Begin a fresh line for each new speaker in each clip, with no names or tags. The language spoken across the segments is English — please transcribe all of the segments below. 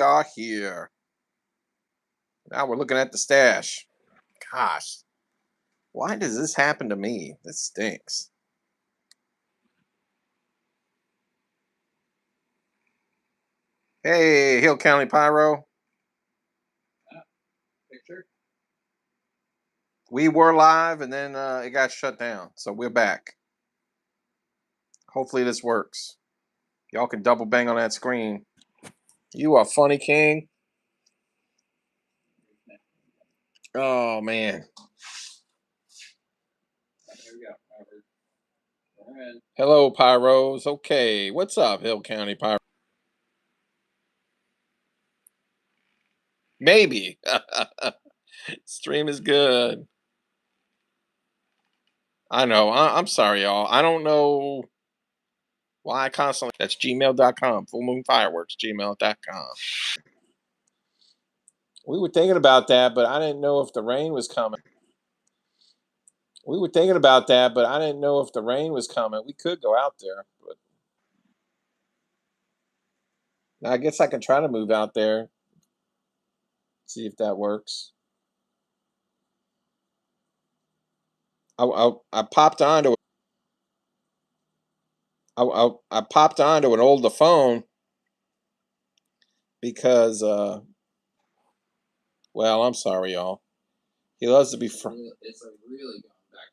Are here. Now we're looking at the stash. Gosh, why does this happen to me? This stinks. Hey, Hill County Pyro.
Picture.
We were live and then it got shut down. So we're back. Hopefully this works. Y'all can double bang on that screen. You are funny, King. Oh, man.
There we go. All right.
Hello, Pyros. Okay, what's up, Hill County Pyro? Maybe. Stream is good. I know. I'm sorry, y'all. I don't know why I constantly. That's gmail.com. Fullmoon Fireworks, gmail.com. We were thinking about that, but I didn't know if the rain was coming. We were thinking about that, but I didn't know if the rain was coming. We could go out there, but I guess I can try to move out there. See if that works. I popped onto I popped onto an older phone because well, I'm sorry, y'all. He loves to be
It's like really going back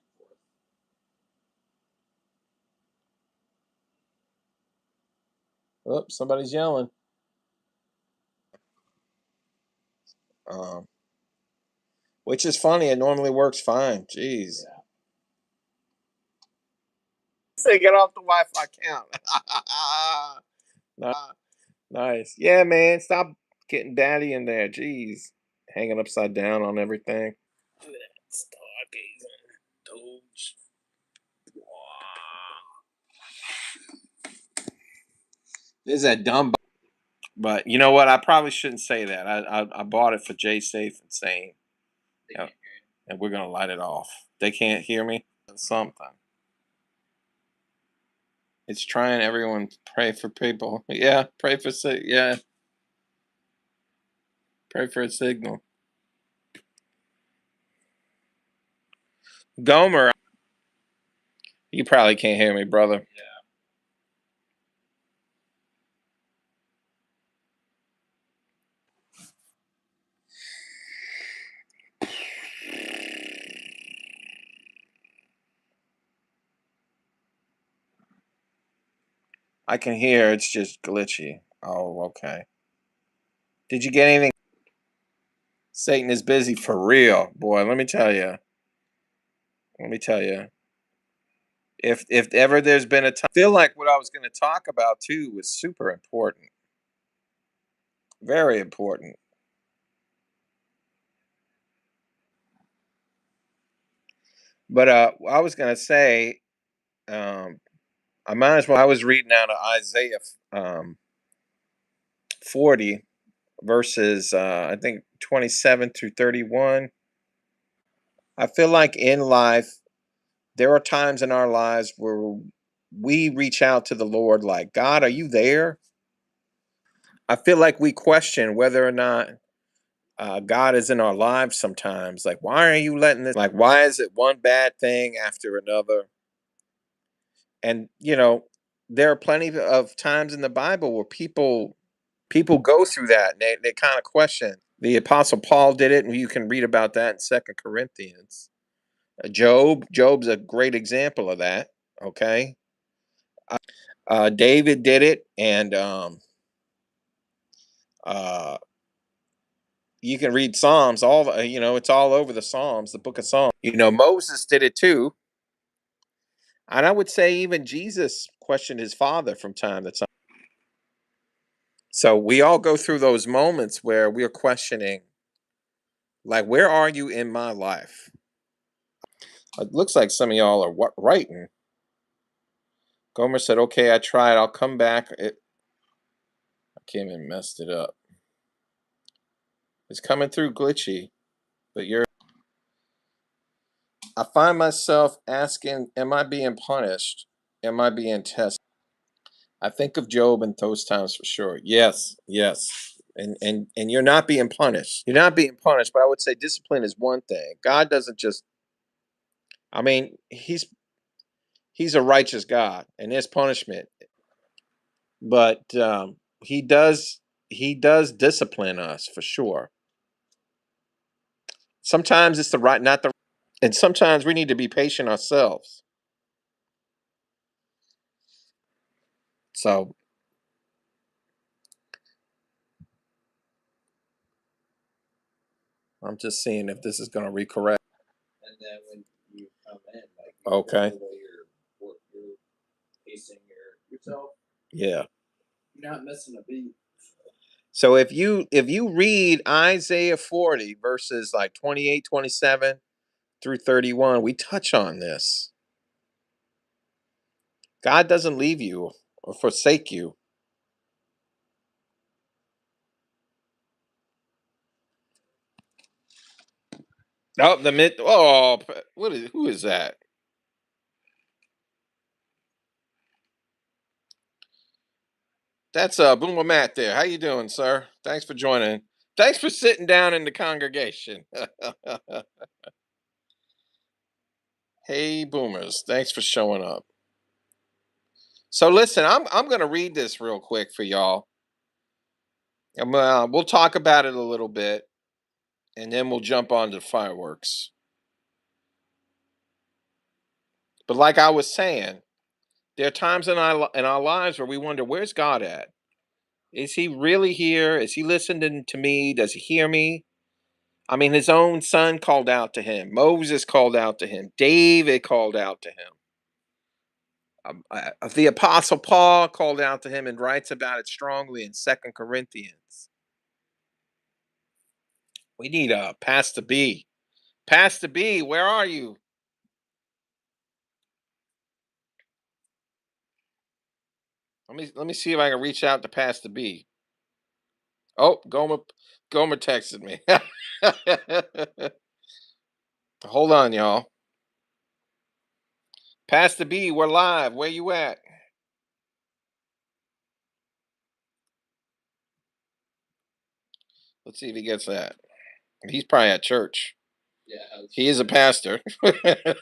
and forth.
Oh, somebody's yelling. Which is funny. It normally works fine. Jeez.
Yeah.
Say get off the Wi-Fi count. Nice. Yeah, man. Stop getting daddy in there. Jeez. Hanging upside down on everything. Look at that stargazing. Doge. Wow. This is that dumb. But you know what? I probably shouldn't say that. I bought it for Jay Safe and Sane. And we're gonna light it off. They can't hear me. Something. It's trying. Everyone pray for people. Yeah, pray for yeah. Pray for a signal. Gomer, you probably can't hear me, brother.
Yeah.
I can hear. It's just glitchy. Oh, okay. Did you get anything? Satan is busy for real, boy. Let me tell you. Let me tell you. If ever there's been a time, I feel like what I was going to talk about too was super important. Very important. But I was going to say, I might as well. I was reading out of Isaiah 40 verses, I think 27 through 31. I feel like in life, there are times in our lives where we reach out to the Lord like, God, are you there? I feel like we question whether or not God is in our lives sometimes. Like, why are you letting this? Like, why is it one bad thing after another? And, there are plenty of times in the Bible where people go through that and they kind of question. The Apostle Paul did it, and you can read about that in Second Corinthians. Job's a great example of that. Okay. David did it, and you can read Psalms. It's all over the Psalms, the Book of Psalms. Moses did it too, and I would say even Jesus questioned his father from time to time. So we all go through those moments where we're questioning, like, where are you in my life? It looks like some of y'all are writing. Gomer said, "Okay, I tried. I'll come back." I came and messed it up. It's coming through glitchy, but I find myself asking, am I being punished? Am I being tested? I think of Job in those times for sure. Yes, yes. And you're not being punished. You're not being punished, but I would say discipline is one thing. God doesn't just, I mean, he's a righteous God and there's punishment, but he does he does discipline us for sure. Sometimes it's the right, not the, and sometimes we need to be patient ourselves. So I'm just seeing if this is going to recorrect.
And then when you come in, like
Okay.
the way you're pacing yourself,
Yeah.
you're not missing a beat.
So if you read Isaiah 40 verses like 28, 27 through 31, we touch on this. God doesn't leave you or forsake you. Oh, the mid. Oh, what is? Who is that? That's Boomer Matt there. How you doing, sir? Thanks for joining. Thanks for sitting down in the congregation. Hey, boomers. Thanks for showing up. So listen, I'm gonna read this real quick for y'all. We'll talk about it a little bit, and then we'll jump on to fireworks. But like I was saying, there are times in our lives where we wonder, where's God at? Is he really here? Is he listening to me? Does he hear me? I mean, his own son called out to him. Moses called out to him. David called out to him. The Apostle Paul called out to him and writes about it strongly in Second Corinthians. We need a Pastor B. Pastor B, where are you? Let me see if I can reach out to Pastor B. Oh, Gomer texted me. Hold on, y'all. Pastor B, we're live. Where you at? Let's see if he gets that. He's probably at church.
Yeah,
He is a pastor.
he's pastor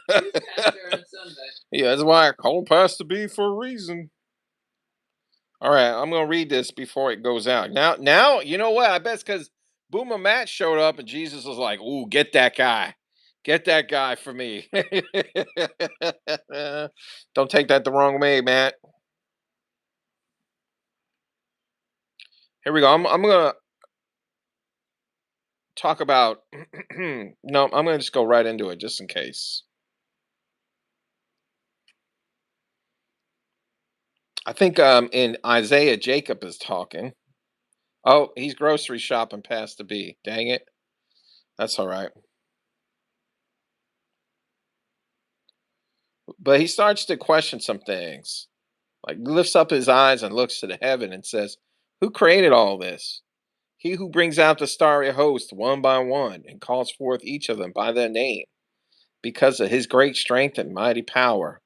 on Sunday.
Yeah, that's why I call him Pastor B for a reason. All right, I'm gonna read this before it goes out. Now, you know what? I bet it's because Boomer Matt showed up and Jesus was like, "Ooh, get that guy for me." Don't take that the wrong way, Matt. Here we go. I'm gonna talk about. No, I'm gonna just go right into it, just in case. I think in Isaiah, Jacob is talking. Oh, he's grocery shopping past the B. Dang it. That's all right. But he starts to question some things. Like lifts up his eyes and looks to the heaven and says, "Who created all this? He who brings out the starry host one by one and calls forth each of them by their name, because of his great strength and mighty power.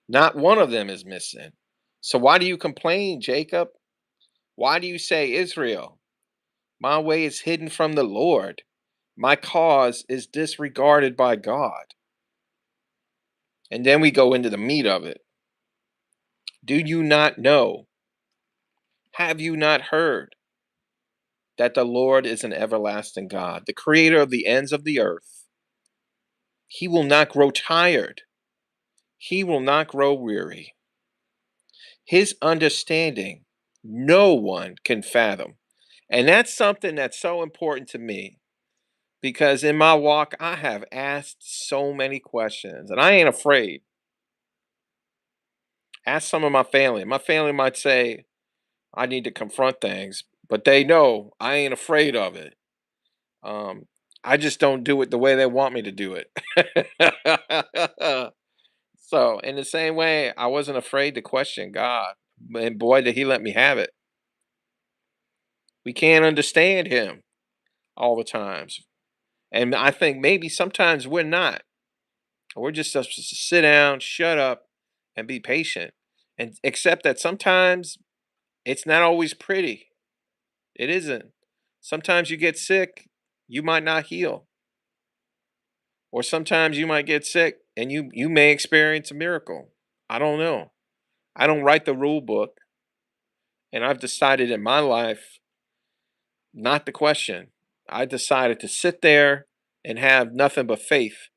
Not one of them is missing. So why do you complain, Jacob? Why do you say, Israel, my way is hidden from the Lord? My cause is disregarded by God." And then we go into the meat of it. Do you not know? Have you not heard that the Lord is an everlasting God, the creator of the ends of the earth? He will not grow tired, he will not grow weary. His understanding, no one can fathom. And that's something that's so important to me because in my walk, I have asked so many questions and I ain't afraid. Ask some of my family. My family might say, I need to confront things, but they know I ain't afraid of it. Um, I just don't do it the way they want me to do it. So, in the same way, I wasn't afraid to question God, and boy, did He let me have it. We can't understand Him all the times, and I think maybe sometimes we're not. We're just supposed to sit down, shut up, and be patient, and accept that sometimes it's not always pretty. It isn't. Sometimes you get sick, you might not heal. Or sometimes you might get sick and you may experience a miracle. I don't know. I don't write the rule book, and I've decided in my life not to question. I decided to sit there and have nothing but faith.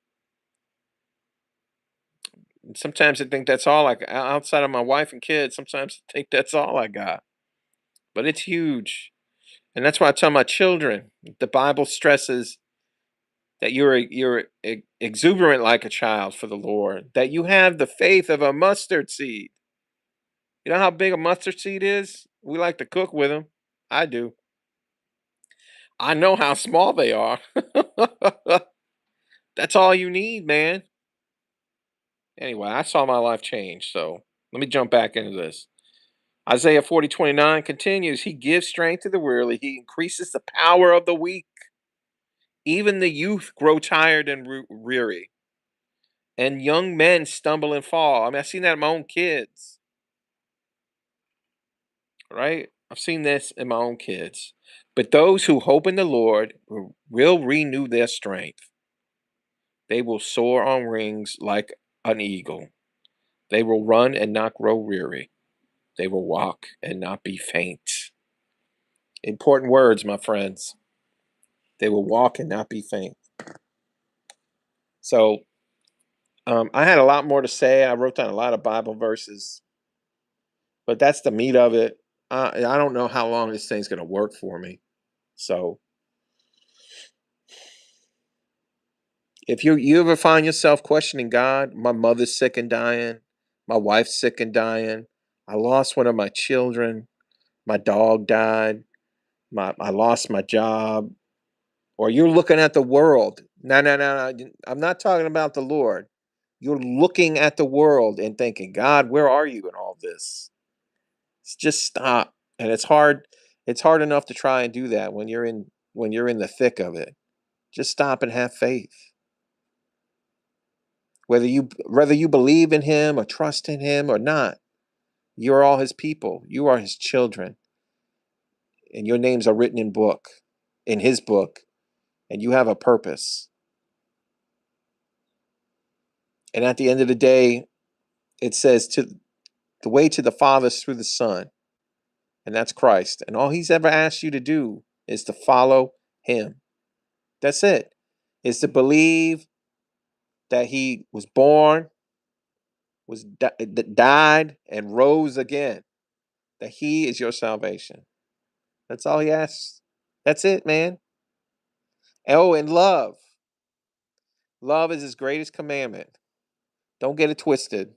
And sometimes I think that's all outside of my wife and kids, sometimes I think that's all I got. But it's huge. And that's why I tell my children, the Bible stresses that you're exuberant like a child for the Lord, that you have the faith of a mustard seed. You know how big a mustard seed is? We like to cook with them. I do. I know how small they are. That's all you need, man. Anyway, I saw my life change. So let me jump back into this. Isaiah 40:29 continues. He gives strength to the weary, he increases the power of the weak. Even the youth grow tired and weary, and young men stumble and fall. I mean, I've seen that in my own kids, right? I've seen this in my own kids. But those who hope in the Lord will renew their strength. They will soar on wings like an eagle. They will run and not grow weary. They will walk and not be faint. Important words, my friends. They will walk and not be faint. So, I had a lot more to say. I wrote down a lot of Bible verses, but that's the meat of it. I don't know how long this thing's going to work for me. So, if you ever find yourself questioning God, my mother's sick and dying, my wife's sick and dying, I lost one of my children, my dog died, I lost my job, or you're looking at the world. No, no, no, no. I'm not talking about the Lord. You're looking at the world and thinking, God, where are you in all this? Just stop. And it's hard enough to try and do that when you're in the thick of it. Just stop and have faith. Whether you believe in him or trust in him or not, you're all his people. You are his children. And your names are written in his book, and you have a purpose. And at the end of the day, it says to the way to the Father is through the Son, and that's Christ. And all he's ever asked you to do is to follow him. That's it. Is to believe that he was born, died, and rose again. That he is your salvation. That's all he asks. That's it, man. Oh, and love. Love is his greatest commandment. Don't get it twisted.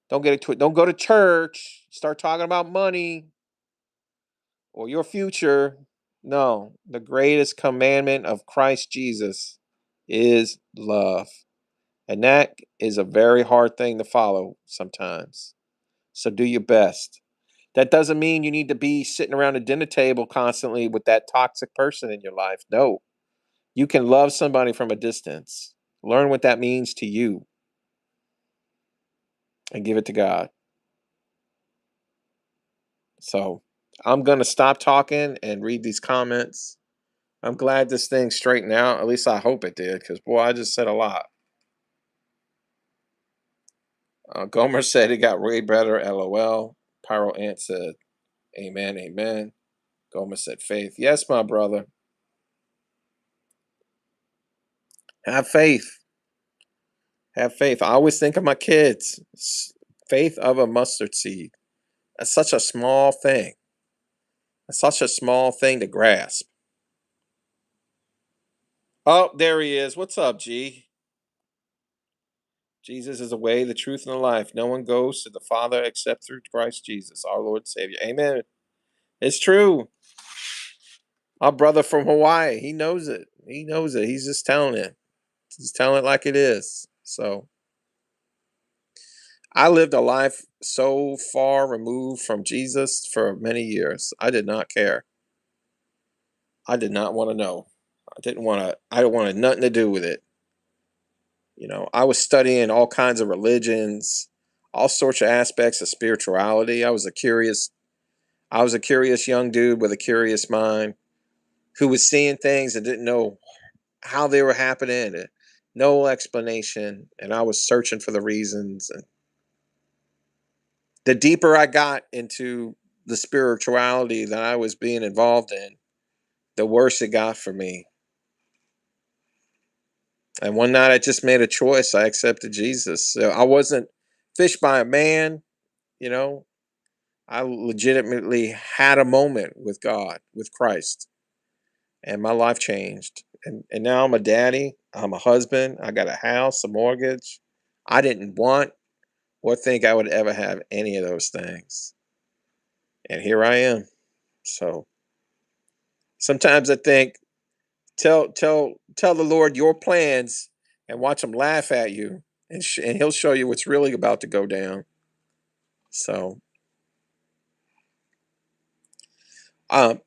Don't get it twisted. Don't go to church, start talking about money or your future. No, the greatest commandment of Christ Jesus is love. And that is a very hard thing to follow sometimes. So do your best. That doesn't mean you need to be sitting around a dinner table constantly with that toxic person in your life. No, you can love somebody from a distance. Learn what that means to you and give it to God. So I'm going to stop talking and read these comments. I'm glad this thing straightened out. At least I hope it did, because boy, I just said a lot. Gomer said it got way better. LOL. Pyro Ant said, Amen, amen. Gomer said, faith. Yes, my brother. Have faith. Have faith. I always think of my kids. Faith of a mustard seed. That's such a small thing. That's such a small thing to grasp. Oh, there he is. What's up, G? Jesus is the way, the truth, and the life. No one goes to the Father except through Christ Jesus, our Lord and Savior. Amen. It's true. Our brother from Hawaii, he knows it. He knows it. He's just telling it. He's telling it like it is. So I lived a life so far removed from Jesus for many years. I did not care. I did not want to know. I wanted nothing to do with it. You know, I was studying all kinds of religions, all sorts of aspects of spirituality. I was a curious young dude with a curious mind. who was seeing things and didn't know how they were happening, and no explanation. And I was searching for the reasons. And the deeper I got into the spirituality that I was being involved in, the worse it got for me. And one night I just made a choice. I accepted Jesus. So I wasn't fished by a man, you know. I legitimately had a moment with God, with Christ, and my life changed. And now I'm a daddy, I'm a husband, I got a house, a mortgage. I didn't want or think I would ever have any of those things. And here I am. So sometimes I think, tell the Lord your plans and watch him laugh at you, and he'll show you what's really about to go down. So um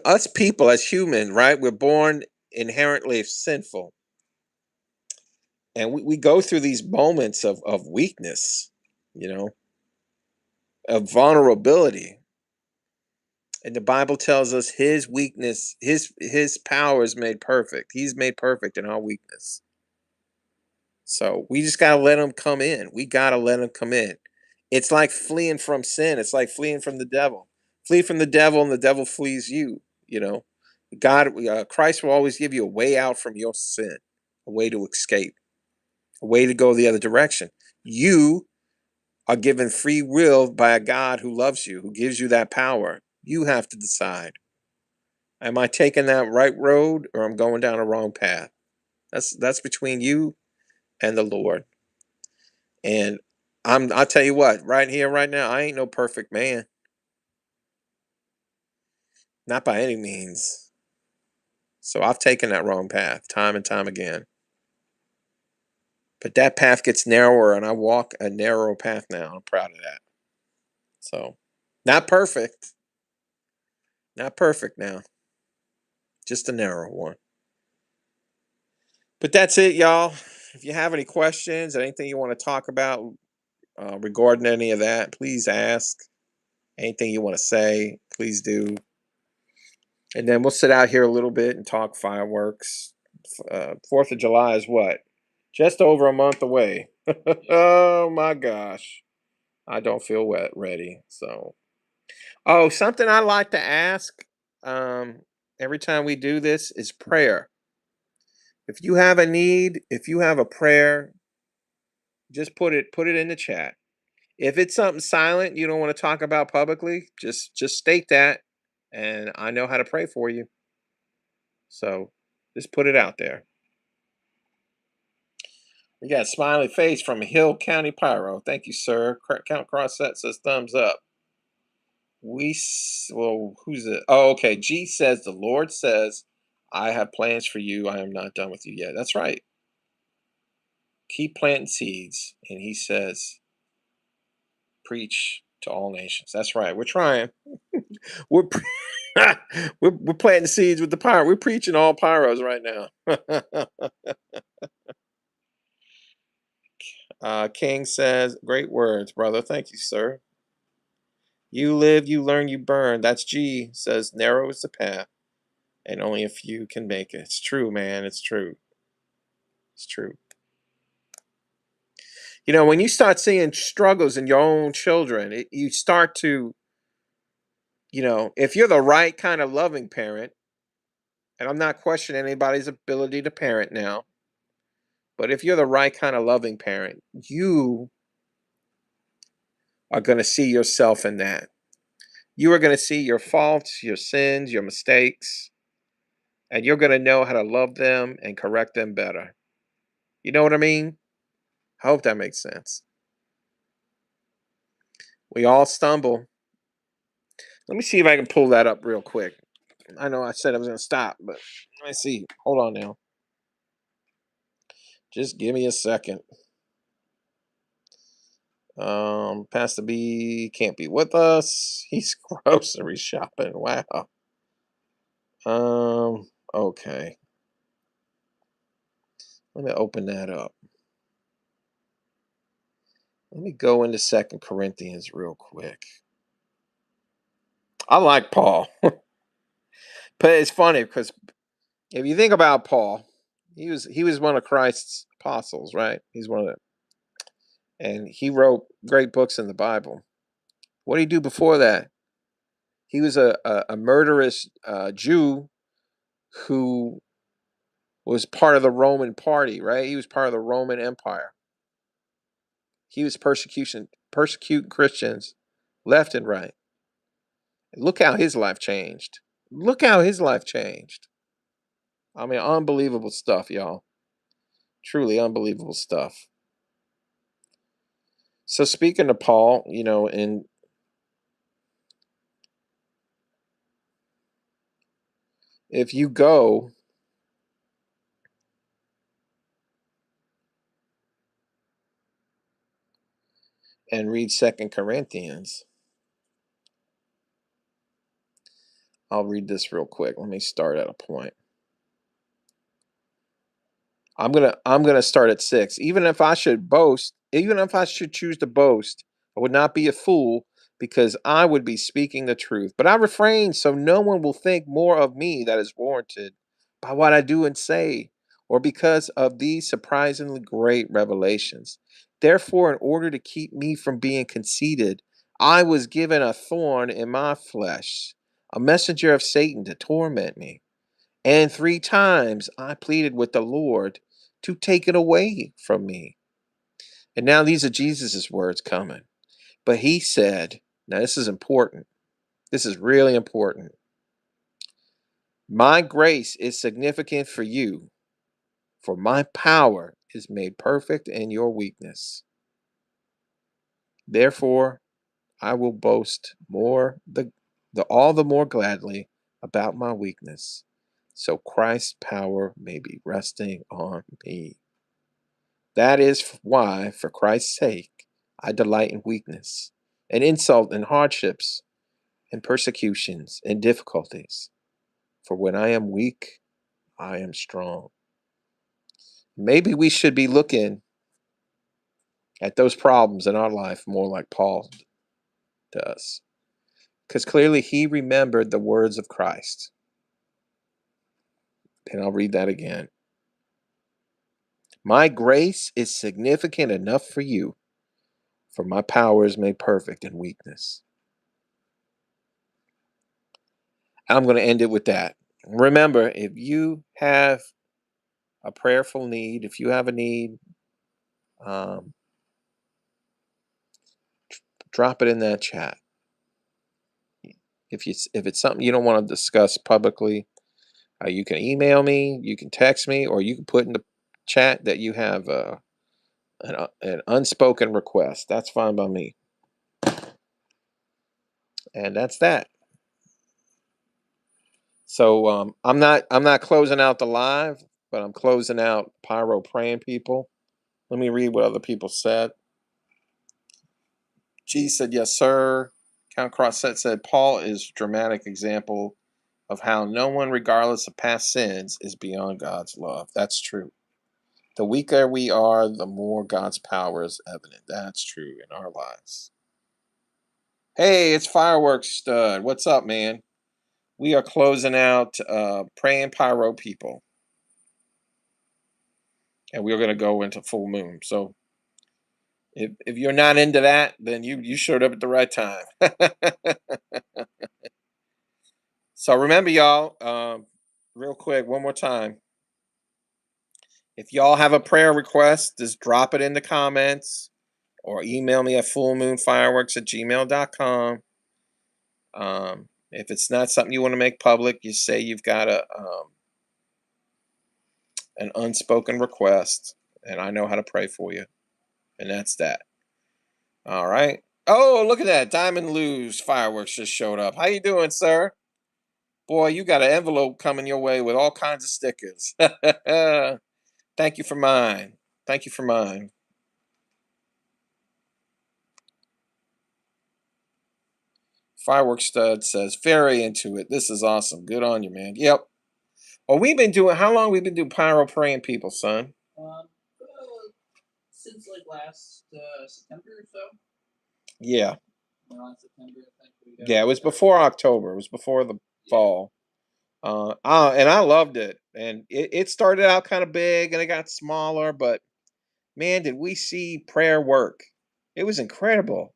us people as human, right? We're born inherently sinful, and we go through these moments of weakness, you know, of vulnerability. And the Bible tells us his weakness, his power is made perfect. He's made perfect in our weakness. So we just gotta let him come in. We gotta let him come in. It's like fleeing from sin. It's like fleeing from the devil. Flee from the devil, and the devil flees you. You know, God, Christ will always give you a way out from your sin, a way to escape, a way to go the other direction. You are given free will by a God who loves you, who gives you that power. You have to decide: am I taking that right road, or I'm going down a wrong path? That's between you and the Lord. And I'll tell you what, right here, right now, I ain't no perfect man. Not by any means. So I've taken that wrong path time and time again. But that path gets narrower, and I walk a narrow path now. I'm proud of that. So not perfect. Not perfect now. Just a narrow one. But that's it, y'all. If you have any questions, anything you want to talk about regarding any of that, please ask. Anything you want to say, please do. And then we'll sit out here a little bit and talk fireworks. 4th of July is what? Just over a month away. Oh my gosh. I don't feel ready. So, oh, something I like to ask um, every time we do this is prayer. If you have a need, if you have a prayer, just put it in the chat. If it's something silent you don't want to talk about publicly, just state that, and I know how to pray for you. So, just put it out there. We got a smiley face from Hill County Pyro. Thank you, sir. Count Cross set says thumbs up. Well, who's it? Oh, okay. G says the Lord says, "I have plans for you. I am not done with you yet." That's right. Keep planting seeds, and he says, "Preach to all nations." That's right. We're trying. We're pre- we're planting seeds with the pyro. We're preaching all pyros right now. King says, "Great words, brother. Thank you, sir. You live, you learn, you burn." That's G says, "Narrow is the path, and only a few can make it." It's true, man. It's true. It's true. You know, when you start seeing struggles in your own children, you start to, if you're the right kind of loving parent, and I'm not questioning anybody's ability to parent now, but if you're the right kind of loving parent, you are going to see yourself in that. You are going to see your faults, your sins, your mistakes, and you're going to know how to love them and correct them better. You know what I mean? I hope that makes sense. We all stumble. Let me see if I can pull that up real quick. I know I said I was going to stop, but let me see. Hold on now. Just give me a second. Pastor B can't be with us. He's grocery shopping. Wow. Okay. Let me open that up. Let me go into Second Corinthians real quick. I like Paul. But it's funny because if you think about Paul, he was one of Christ's apostles, right? He's one of them, and he wrote great books in the Bible. What did he do before that? He was a murderous Jew who was part of the Roman party, right? He was part of the Roman Empire. He was persecute Christians left and right. And look how his life changed. Look how his life changed. I mean, unbelievable stuff, y'all. Truly unbelievable stuff. So speaking of Paul, and if you go and read Second Corinthians, I'll read this real quick. Let me start at a point. I'm gonna start at 6. Even if I should boast, even if I should choose to boast, I would not be a fool because I would be speaking the truth. But I refrain so no one will think more of me that is warranted by what I do and say, or because of these surprisingly great revelations. Therefore, in order to keep me from being conceited, I was given a thorn in my flesh, a messenger of Satan to torment me. And 3 times I pleaded with the Lord to take it away from me. And now these are Jesus' words coming. But he said, now this is important. This is really important. My grace is significant for you, for my power is made perfect in your weakness. Therefore, I will boast all the more gladly about my weakness, so Christ's power may be resting on me. That is why, for Christ's sake, I delight in weakness, and insult, and hardships, and persecutions, and difficulties. For when I am weak, I am strong. Maybe we should be looking at those problems in our life more like Paul does, because clearly he remembered the words of Christ. And I'll read that again. My grace is significant enough for you, for my power is made perfect in weakness. I'm going to end it with that. Remember, if you have a prayerful need, if you have a need, um, drop it in that chat. If it's something you don't want to discuss publicly, you can email me, you can text me, or you can put in the chat that you have an unspoken request. That's fine by me. And that's that. So I'm not closing out the live, but I'm closing out Pyro praying people. Let me read what other people said. G said, yes, sir. Count Crosset said, Paul is a dramatic example of how no one, regardless of past sins, is beyond God's love. That's true. The weaker we are, the more God's power is evident. That's true in our lives. Hey, it's Fireworks Stud. What's up, man? We are closing out Praying Pyro people. And we're going to go into full moon. So if you're not into that, then you showed up at the right time. So remember, y'all, real quick, one more time. If y'all have a prayer request, just drop it in the comments or email me at fullmoonfireworks@gmail.com. If it's not something you want to make public, you say you've got an unspoken request, and I know how to pray for you. And that's that. All right. Oh, look at that. Diamond Lou's Fireworks just showed up. How you doing, sir? Boy, you got an envelope coming your way with all kinds of stickers. Thank you for mine. Thank you for mine. Fireworks Stud says, very into it. This is awesome. Good on you, man. Yep. Well, how long we been doing Pyro praying people, son?
Since like last September or so.
Yeah.
Last September, I think
Yeah, it was before October. It was before the fall. And I loved it. And it started out kind of big and it got smaller, but man, did we see prayer work. It was incredible.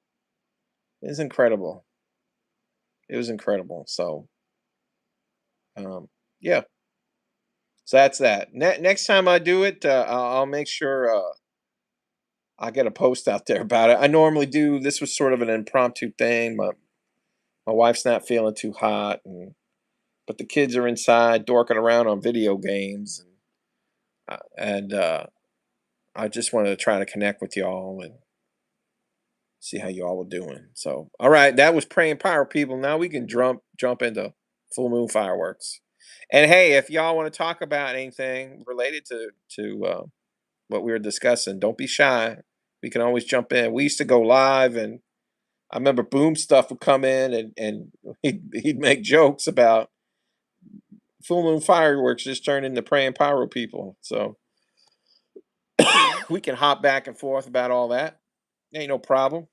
It was incredible. It was incredible. So, um, yeah. So that's that. Next time I do it, I'll make sure I get a post out there about it. I normally do. This was sort of an impromptu thing. My wife's not feeling too hot, but the kids are inside dorking around on video games, and I just wanted to try to connect with y'all and see how y'all were doing. So, all right, that was praying pyro people. Now we can jump into full moon fireworks. And hey, if y'all want to talk about anything related to what we were discussing, don't be shy. We can always jump in. We used to go live, and I remember Boom Stuff would come in and he'd make jokes about full moon fireworks just turned into praying pyro people. So we can hop back and forth about all that. Ain't no problem.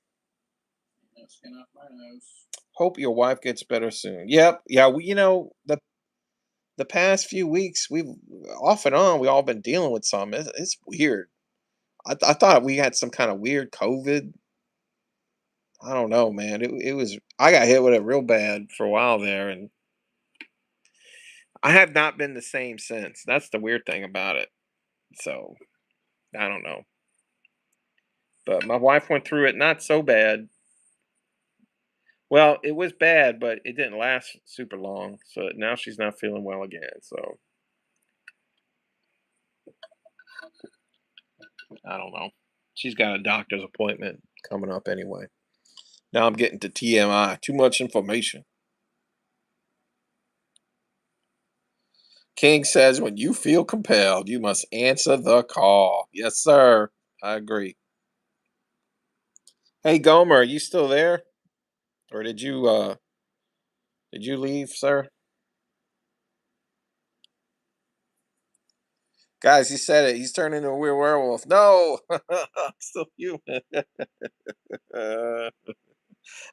No skin off my nose.
Hope your wife gets better soon. Yep. Yeah. The past few weeks we've off and on we all been dealing with some. It's weird. I thought we had some kind of weird COVID. I don't know, man. It was. I got hit with it real bad for a while there, and I have not been the same since. That's the weird thing about it. So I don't know. But my wife went through it not so bad. Well, it was bad, but it didn't last super long. So now she's not feeling well again. So I don't know. She's got a doctor's appointment coming up anyway. Now I'm getting to TMI. Too much information. King says, when you feel compelled, you must answer the call. Yes, sir. I agree. Hey Gomer, are you still there? Or did you leave, sir? Guys, he said it. He's turning into a weird werewolf. No, I'm still human. I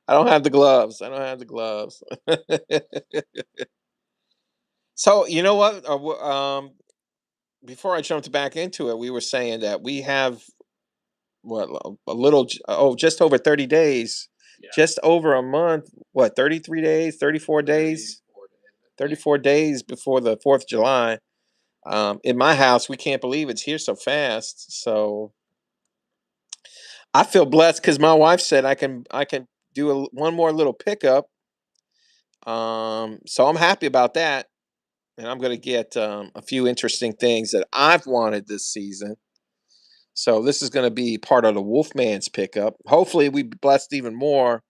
don't have the gloves. I don't have the gloves. So you know what? Before I jumped back into it, we were saying that we have what a little just over 30 days,
Yeah.
just over a month. What 33 days, 34 days,
34 days, I think.
34 days before the 4th of July. In my house, we can't believe it's here so fast. So I feel blessed because my wife said I can do one more little pickup. So I'm happy about that, and I'm going to get a few interesting things that I've wanted this season. So this is going to be part of the Wolfman's pickup. Hopefully, we be blessed even more,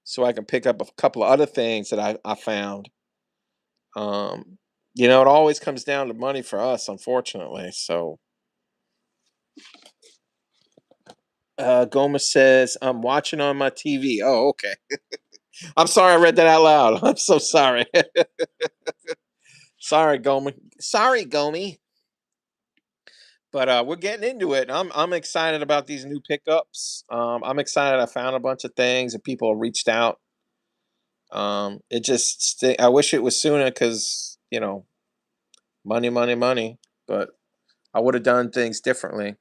so I can pick up a couple of other things that I found. Um, it always comes down to money for us, unfortunately. So Gomez says, I'm watching on my TV. Oh, okay. I'm sorry I read that out loud. I'm so sorry. Sorry, Gomi. Sorry, Gomi. But we're getting into it. I'm excited about these new pickups. I'm excited. I found a bunch of things and people have reached out. I wish it was sooner because money, money, money. But I would have done things differently.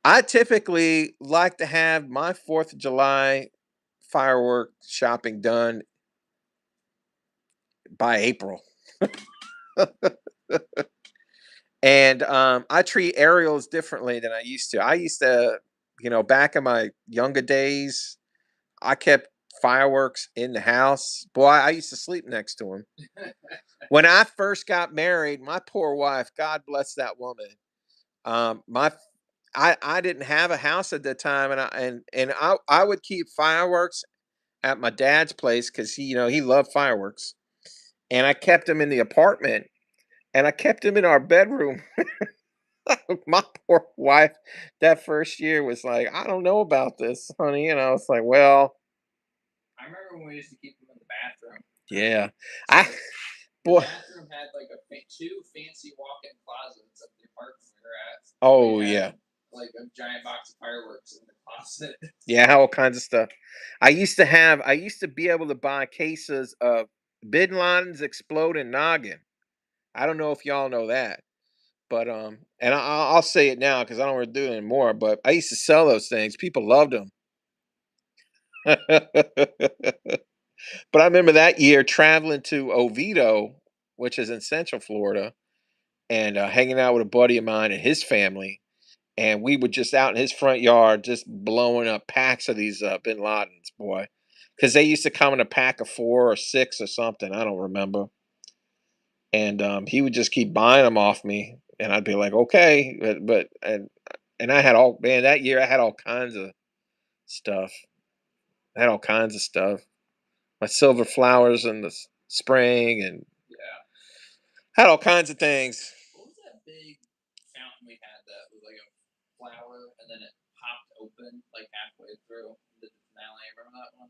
I typically like to have my 4th of July firework shopping done by April. And I treat aerials differently than I used to. I used to, back in my younger days, I kept fireworks in the house. Boy, I used to sleep next to them. When I first got married, my poor wife, God bless that woman. My I didn't have a house at the time, and I would keep fireworks at my dad's place because he loved fireworks, and I kept them in the apartment, and I kept them in our bedroom. My poor wife, that first year was like, I don't know about this, honey. It's like, well,
I remember when we used to keep them in the bathroom.
yeah,
So
I
the
boy,
bathroom had like two fancy walk-in closets at the apartment we were at.
oh
We had
yeah,
like a giant box of fireworks in the closet.
yeah, all kinds of stuff. I used to be able to buy cases of Bin Laden's exploding noggin. I don't know if y'all know that, but and I'll say it now because I don't want to do it anymore. But I used to sell those things. People loved them. But I remember that year traveling to Oviedo, which is in Central Florida, and hanging out with a buddy of mine and his family. And we were just out in his front yard, just blowing up packs of these Bin Ladens, boy, because they used to come in a pack of 4 or 6 or something. I don't remember. And he would just keep buying them off me, and I'd be like, okay, and I had all man that year I had all kinds of stuff. I had all kinds of stuff. My silver flowers in the spring, and
Yeah.
had all kinds of things.
What was that big fountain we had that was like a flower and then it popped open like halfway through the finale? Remember that one?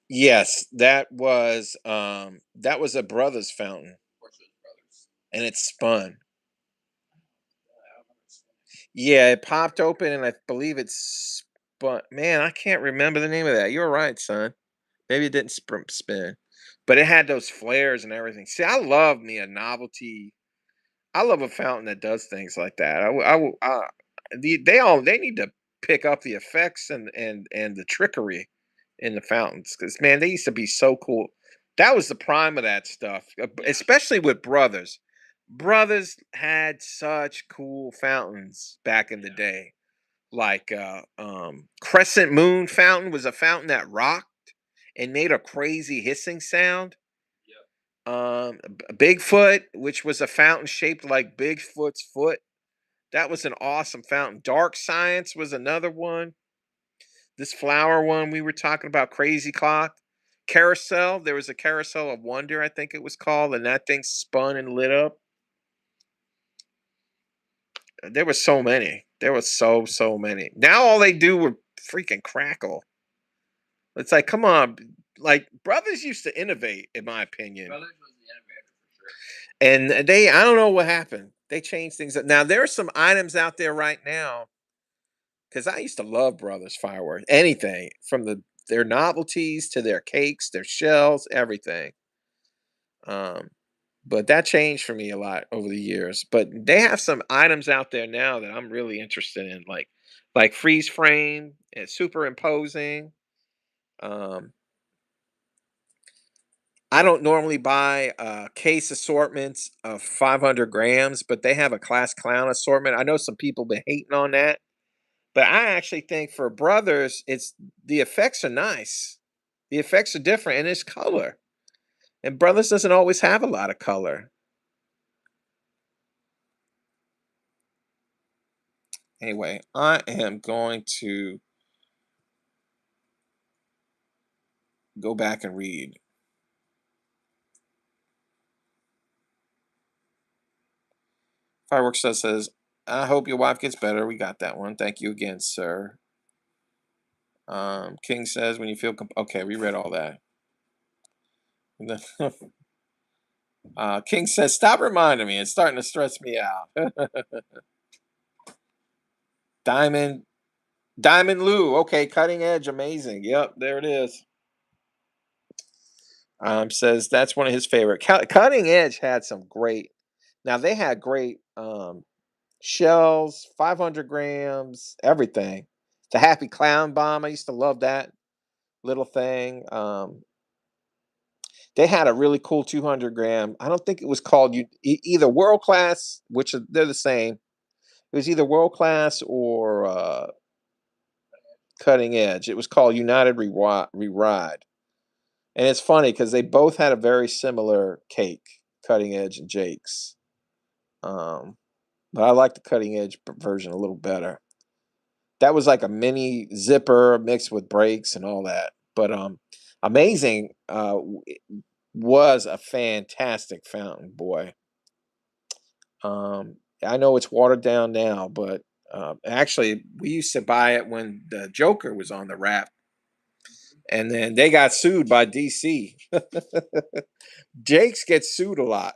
Yes, that was a Brothers fountain,
Of course, it was Brothers.
and it spun.
I don't remember spinning.
Yeah, it popped open, and I believe it spun. Man, I can't remember the name of that. You're right, son. Maybe it didn't spin, but it had those flares and everything. See, I love me a novelty. I love a fountain that does things like that. They need to pick up the effects and the trickery in the fountains because man, they used to be so cool. That was the prime of that stuff,
Yeah.
especially with Brothers. Brothers had such cool fountains back in the
Yeah.
day. Like Crescent Moon fountain was a fountain that rocked and made a crazy hissing sound.
Yep.
Bigfoot, which was a fountain shaped like Bigfoot's foot. That was an awesome fountain. Dark Science was another one. This flower one we were talking about, Crazy Clock. Carousel, there was a Carousel of Wonder, I think it was called, and that thing spun and lit up. There were so many. There was so many. Now all they do were freaking crackle. It's like, come on, like Brothers used to innovate, in my opinion.
Brothers was the innovator for sure.
And I don't know what happened. They changed things up. Now there are some items out there right now because I used to love Brothers fireworks. Anything from their novelties to their cakes, their shells, everything. Um, but that changed for me a lot over the years. But they have some items out there now that I'm really interested in, like freeze frame and superimposing. Um, I don't normally buy case assortments of 500 grams, but they have a class clown assortment. I know some people been hating on that, but I actually think for Brothers, it's the effects are nice. The effects are different, and it's color. And Brothers doesn't always have a lot of color. Anyway, I am going to go back and read. Fireworks says, I hope your wife gets better. We got that one. Thank you again, sir. King says, when you feel okay, we read all that. King says, stop reminding me. It's starting to stress me out. Diamond, Diamond Lou. Okay, cutting edge, amazing. Yep, there it is. Says that's one of his favorite. Cutting Edge had some great. Now they had great shells, 500 grams, everything. The Happy Clown Bomb. I used to love that little thing. They had a really cool 200 gram. I don't think it was called either World Class, which they're the same. It was either World Class or Cutting Edge. It was called United Reride. And it's funny because they both had a very similar cake, Cutting Edge and Jake's. Um, but I like the Cutting Edge version a little better. That was like a mini zipper mixed with brakes and all that. But amazing was a fantastic fountain, boy. I know it's watered down now, but actually, we used to buy it when the Joker was on the rap, and then they got sued by DC. Jake's gets sued a lot.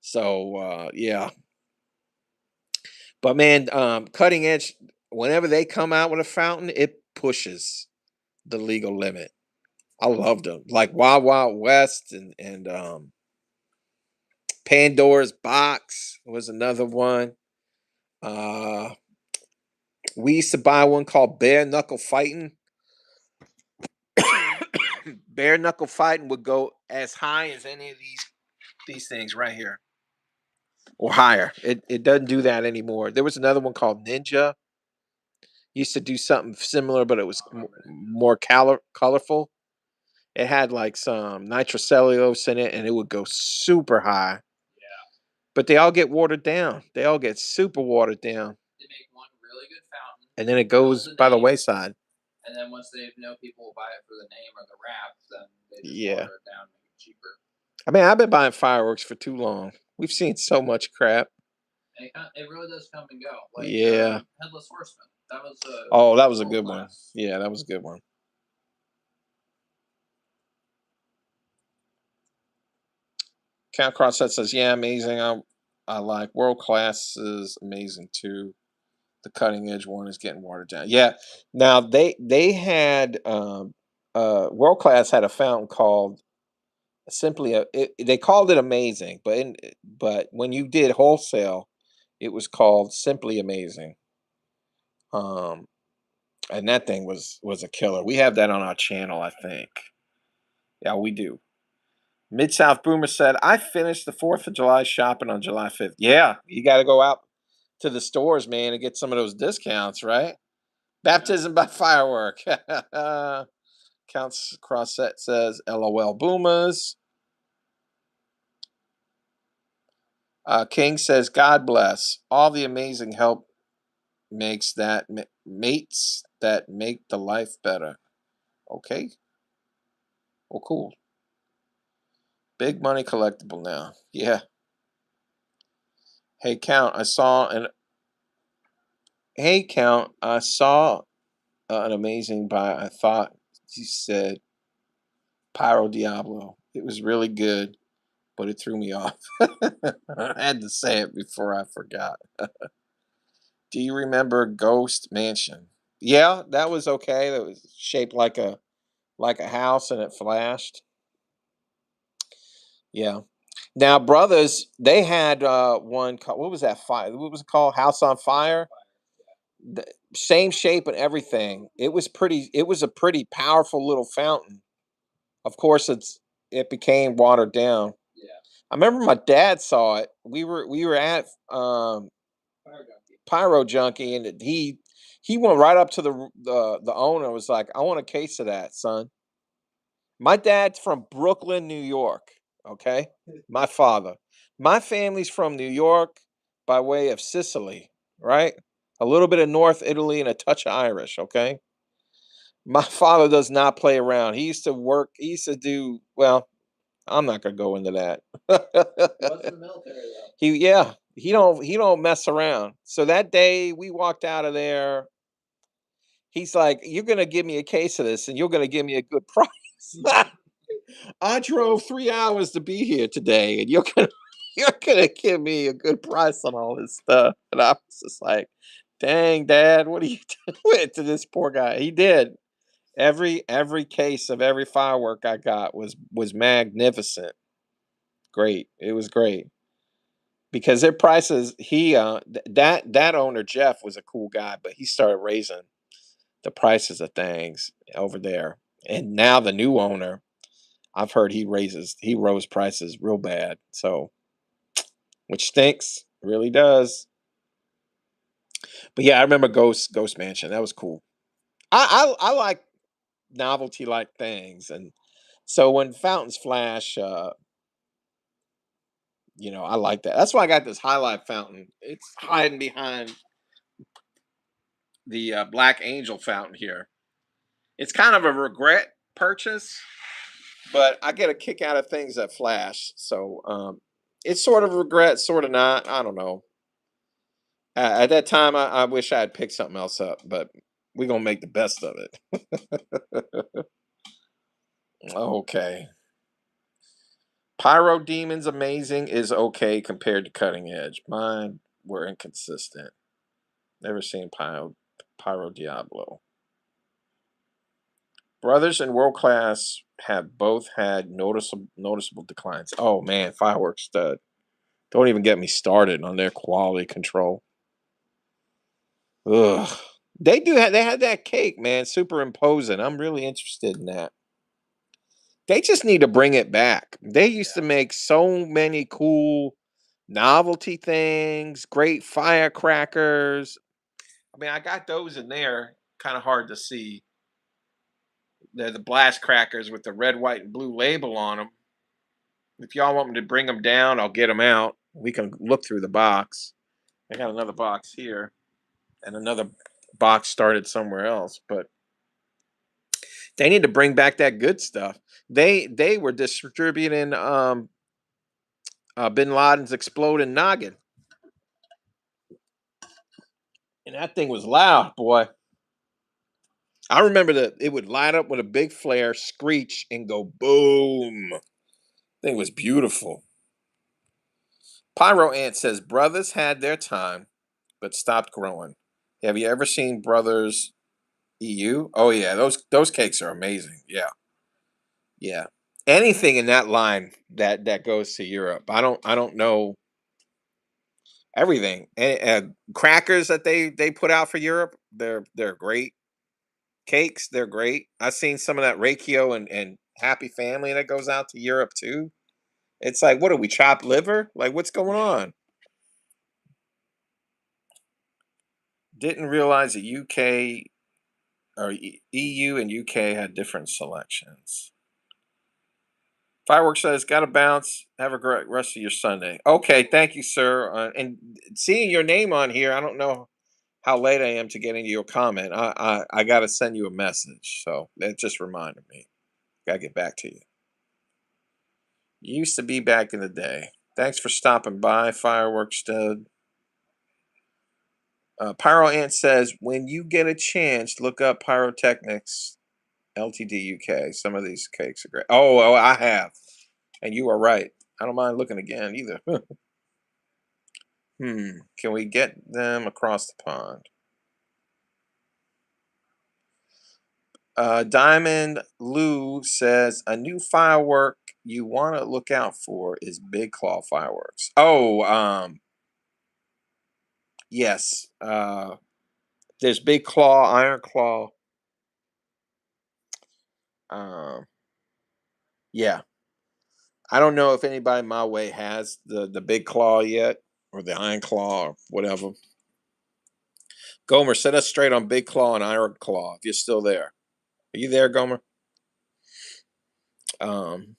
So yeah, but man, Cutting Edge, whenever they come out with a fountain, it pushes. the legal limit. I loved them. Like Wild Wild West and Pandora's Box was another one. Uh we used to buy one called Bare Knuckle Fighting. Bare Knuckle Fighting would go as high as any of these things right here. Or higher. It doesn't do that anymore. There was another one called Ninja. Used to do something similar, but it was more colorful. It had like some nitrocellulose in it, and it would go super high.
Yeah.
But they all get watered down. They all get super watered down,
They make one really good fountain,
and then it goes by the wayside.
and then once they know people will buy it for the name or the wrap, then they just
Yeah.
water it down, make it cheaper.
I mean, I've been buying fireworks for too long. We've seen so much crap.
And it really does come and go. Like
Yeah.
Headless Horseman. That was
Oh, that was a good one.
class.
Yeah, that was a good one. Count Crossset says, "Yeah, amazing. I like World Class is amazing too. The cutting edge one is getting watered down. Yeah. Now they had World Class had a fountain called simply they called it amazing, but when you did wholesale, it was called Simply Amazing. Um, and that thing was a killer. We have that on our channel, I think. Yeah, we do. Mid South Boomer said, "I finished the 4th of July shopping on July 5th." Yeah, you got to go out to the stores, man, and get some of those discounts, right? Baptism by firework. Counts Crossset says, "LOL Boomers." King says, "God bless all the amazing help makes that mates that make the life better." Okay, well, cool. Big money collectible now. Yeah. Hey, Count. I saw an. Hey, Count. I saw an amazing buy. I thought you said Pyro Diablo. It was really good, but it threw me off. I had to say it before I forgot. Do you remember Ghost Mansion? Yeah, that was okay. That was shaped like a house and it flashed. Yeah. Now, brothers, they had one. What was that? Fire. What was it called? House on Fire. The same shape and everything. It was pretty. It was a pretty powerful little fountain. Of course, it became watered down.
Yeah.
I remember my dad saw it. We were at Pyro Junkie, and he went right up to the owner. And was like, "I want a case of that, son." My dad's from Brooklyn, New York. Okay, my father. My family's from New York by way of Sicily, right? A little bit of North Italy and a touch of Irish. Okay, my father does not play around. He used to work. He used to do well. I'm not gonna go into that.
What's the military though?
He don't mess around. So that day we walked out of there, he's like, "You're gonna give me a case of this, and you're gonna give me a good price." I drove 3 hours to be here today, and you're gonna give me a good price on all this stuff. And I was just like, "Dang, Dad, what are you doing to this poor guy?" He did. Every case of every firework I got was magnificent. Great. It was great. Because their prices, that owner Jeff was a cool guy, but he started raising the prices of things over there. And now the new owner, I've heard he rose prices real bad. So, which stinks, really does. But yeah, I remember Ghost Mansion. That was cool. I like novelty like things, and so when fountains flash, I like that. That's why I got this highlight fountain. It's hiding behind the Black Angel fountain here. It's kind of a regret purchase, but I get a kick out of things that flash. So it's sort of regret, sort of not. I don't know. At that time, I wish I had picked something else up, but we're gonna make the best of it. Okay. Pyro Demons Amazing is okay compared to Cutting Edge. Mine were inconsistent. Never seen Pyro Diablo. Brothers and World Class have both had noticeable declines. Oh man, Fireworks stud. Don't even get me started on their quality control. Ugh. They had that cake, man, superimposing. I'm really interested in that. They just need to bring it back. They used to
Yeah.
make so many cool novelty things, great firecrackers. I mean, I got those in there. Kind of hard to see. They're the blast crackers with the red, white, and blue label on them. If y'all want me to bring them down, I'll get them out. We can look through the box. I got another box here and another box started somewhere else, but they need to bring back that good stuff. They were distributing Bin Laden's exploding noggin, and that thing was loud, boy. I remember that it would light up with a big flare, screech, and go boom. Thing was beautiful. Pyro Ant says brothers had their time, but stopped growing. Have you ever seen Brothers EU? Oh yeah, those cakes are amazing. Yeah, yeah. Anything in that line that goes to Europe. I don't know everything. And crackers that they put out for Europe, they're great. Cakes, they're great. I've seen some of that Rakio and Happy Family that goes out to Europe too. It's like, what are we, chopped liver? Like, what's going on? Didn't realize the UK or EU and UK had different selections. Fireworks says, "Got to bounce. Have a great rest of your Sunday." Okay, thank you, sir. And seeing your name on here, I don't know how late I am to get into your comment. I got to send you a message, so that just reminded me. Got to get back to you. Used to be back in the day. Thanks for stopping by, Fireworks Stud. Pyro Ant says, when you get a chance, look up Pyrotechnics Ltd UK. Some of these cakes are great. Oh, I have. And you are right. I don't mind looking again either. Can we get them across the pond? Diamond Lou says, a new firework you want to look out for is Big Claw fireworks. Oh, yes. There's Big Claw, Iron Claw. Um, yeah. I don't know if anybody my way has the Big Claw yet or the Iron Claw or whatever. Gomer, set us straight on Big Claw and Iron Claw if you're still there. Are you there, Gomer? Um,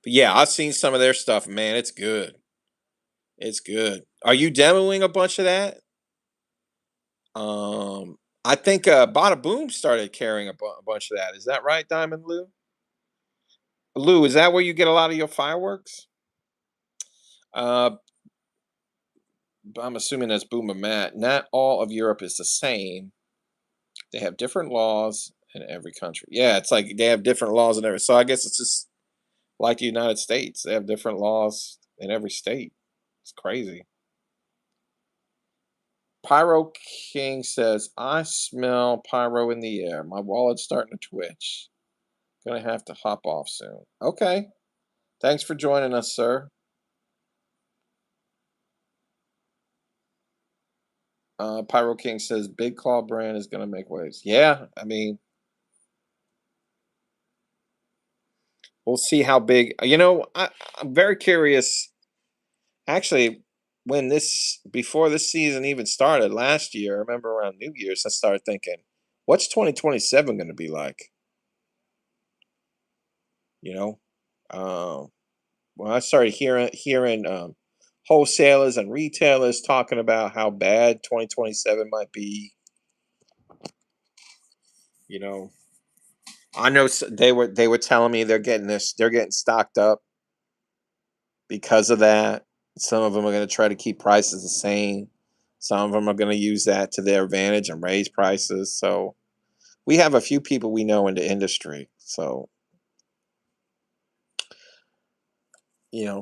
but yeah, I've seen some of their stuff. Man, it's good. It's good. Are you demoing a bunch of that? I think Bada Boom started carrying a bunch of that. Is that right, Diamond Lou? Lou, is that where you get a lot of your fireworks? Uh, I'm assuming that's Boomer Matt. Not all of Europe is the same. They have different laws in every country. Yeah, it's like they have different laws in every. So I guess it's just like the United States. They have different laws in every state. It's crazy. Pyro King says, I smell pyro in the air. My wallet's starting to twitch. Gonna have to hop off soon. Okay. Thanks for joining us, sir. Pyro King says, Big Claw brand is gonna make waves. Yeah, I mean, we'll see how big. I'm very curious. Actually, when this before this season even started last year, I remember around New Year's, I started thinking, what's 2027 going to be like? You know, um, when I started hearing wholesalers and retailers talking about how bad 2027 might be. You know, I know they were telling me they're getting stocked up because of that. Some of them are going to try to keep prices the same. Some of them are going to use that to their advantage and raise prices. So we have a few people we know in the industry. So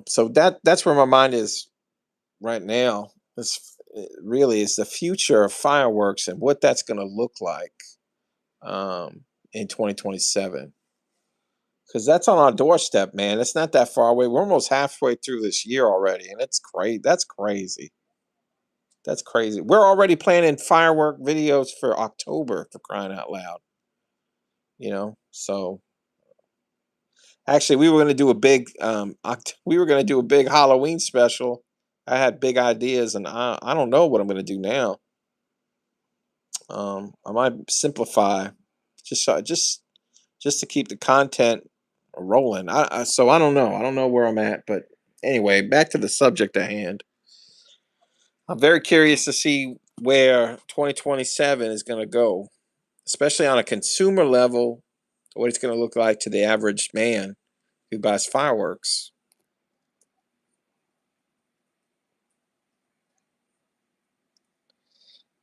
so that's where my mind is right now. This really is the future of fireworks and what that's going to look like. in 2027. Because that's on our doorstep, man. It's not that far away. We're almost halfway through this year already, and it's great. That's crazy. That's crazy. We're already planning firework videos for October, for crying out loud. So actually, we were going to do a big we were going to do a big Halloween special. I had big ideas, and I don't know what I'm going to do now. I might simplify, just to keep the content rolling. So I don't know. I don't know where I'm at, but anyway, back to the subject at hand. I'm very curious to see where 2027 is going to go, especially on a consumer level. What it's going to look like to the average man who buys fireworks.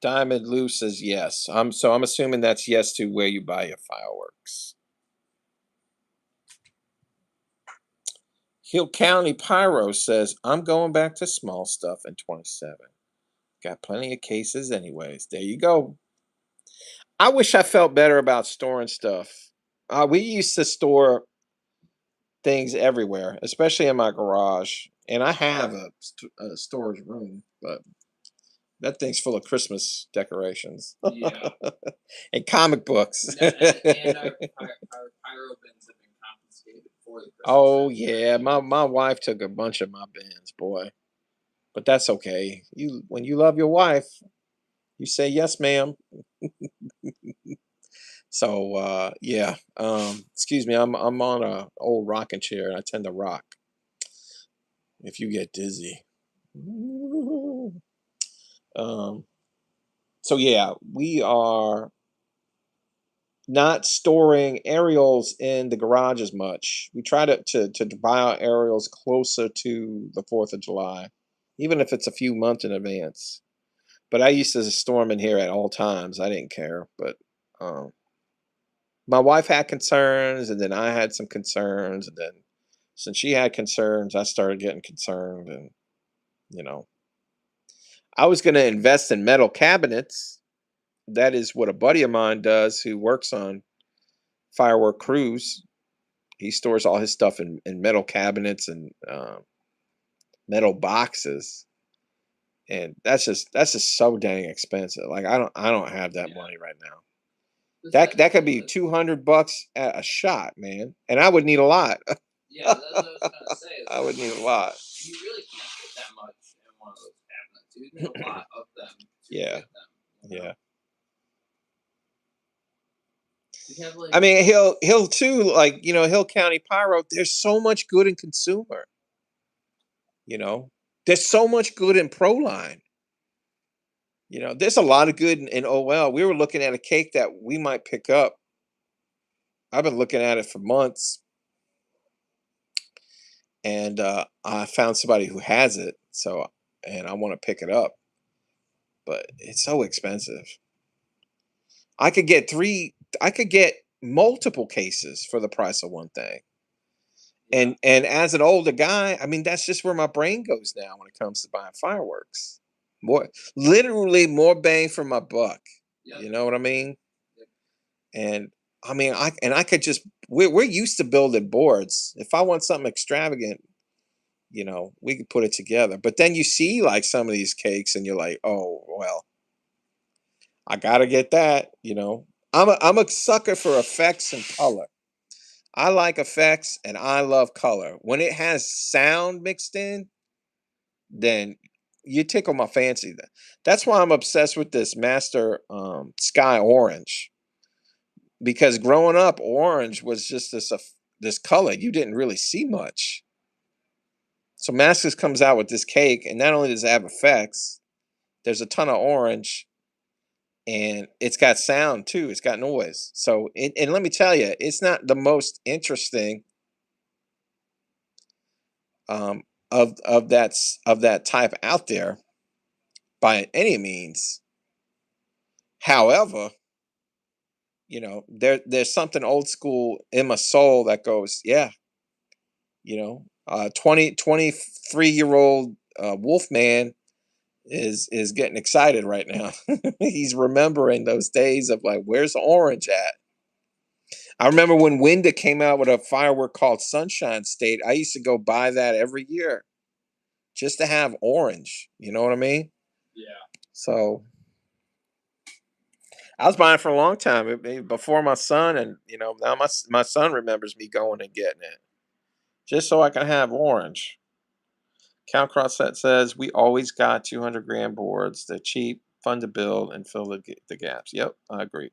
Diamond Lou says yes. I'm assuming that's yes to where you buy your fireworks. Hill County Pyro says I'm going back to small stuff in 27. Got plenty of cases anyways. There you go. I wish I felt better about storing stuff. We used to store things everywhere, especially in my garage, and I have a storage room, but that thing's full of Christmas decorations.
Yeah.
And comic books.
No, and our pyro bins have been confiscated for the Christmas.
Oh yeah, my wife took a bunch of my bins, boy. But that's okay. When you love your wife, you say yes, ma'am. So yeah. Excuse me, I'm on a old rocking chair and I tend to rock if you get dizzy. Um, so yeah, we are not storing aerials in the garage as much. We try to buy our aerials closer to the 4th of July, even if it's a few months in advance. But I used to store them in here at all times. I didn't care. But um, my wife had concerns, and then I had some concerns, and then since she had concerns, I started getting concerned, and you know, I was going to invest in metal cabinets. That is what a buddy of mine does who works on firework crews. He stores all his stuff in metal cabinets and metal boxes, and that's just so dang expensive. Like I don't have that money right now. That could be $200 at a shot, man, and I would need a lot.
Yeah, that's what I was gonna say.
I would need a lot.
You really can't fit that much in one of those cabinets. You need a lot of them to
Yeah,
fit them.
yeah.
You have
I mean, he'll too, like Hill County Pyro. There's so much good in consumer. You know, there's so much good in Proline. There's a lot of good in OL. We were looking at a cake that we might pick up. I've been looking at it for months, and I found somebody who has it. So, and I want to pick it up, but it's so expensive. I could get three. I could get multiple cases for the price of one thing. And as an older guy, I mean, that's just where my brain goes now when it comes to buying fireworks. Literally more bang for my buck.
Yep.
You know what I mean?
Yep.
And I mean, I could just we're used to building boards. If I want something extravagant, we could put it together. But then you see like some of these cakes, and you're like, oh well, I gotta get that. I'm a sucker for effects and color. I like effects and I love color. When it has sound mixed in, then you tickle my fancy. That's why I'm obsessed with this Master Sky Orange. Because growing up, orange was just this color you didn't really see much. So Masters comes out with this cake, and not only does it have effects, there's a ton of orange, and it's got sound too. It's got noise. So, and let me tell you, it's not the most interesting um, of that type out there by any means. However, there's something old school in my soul that goes, yeah, 23-year-old Wolfman is getting excited right now. He's remembering those days of like, where's the orange at? I remember when Winda came out with a firework called Sunshine State. I used to go buy that every year just to have orange. You know what I mean?
Yeah.
So I was buying it for a long time before my son, and now my son remembers me going and getting it just so I can have orange. Count Crossset says we always got 200 gram boards. They're cheap, fun to build, and fill the gaps. Yep, I agree.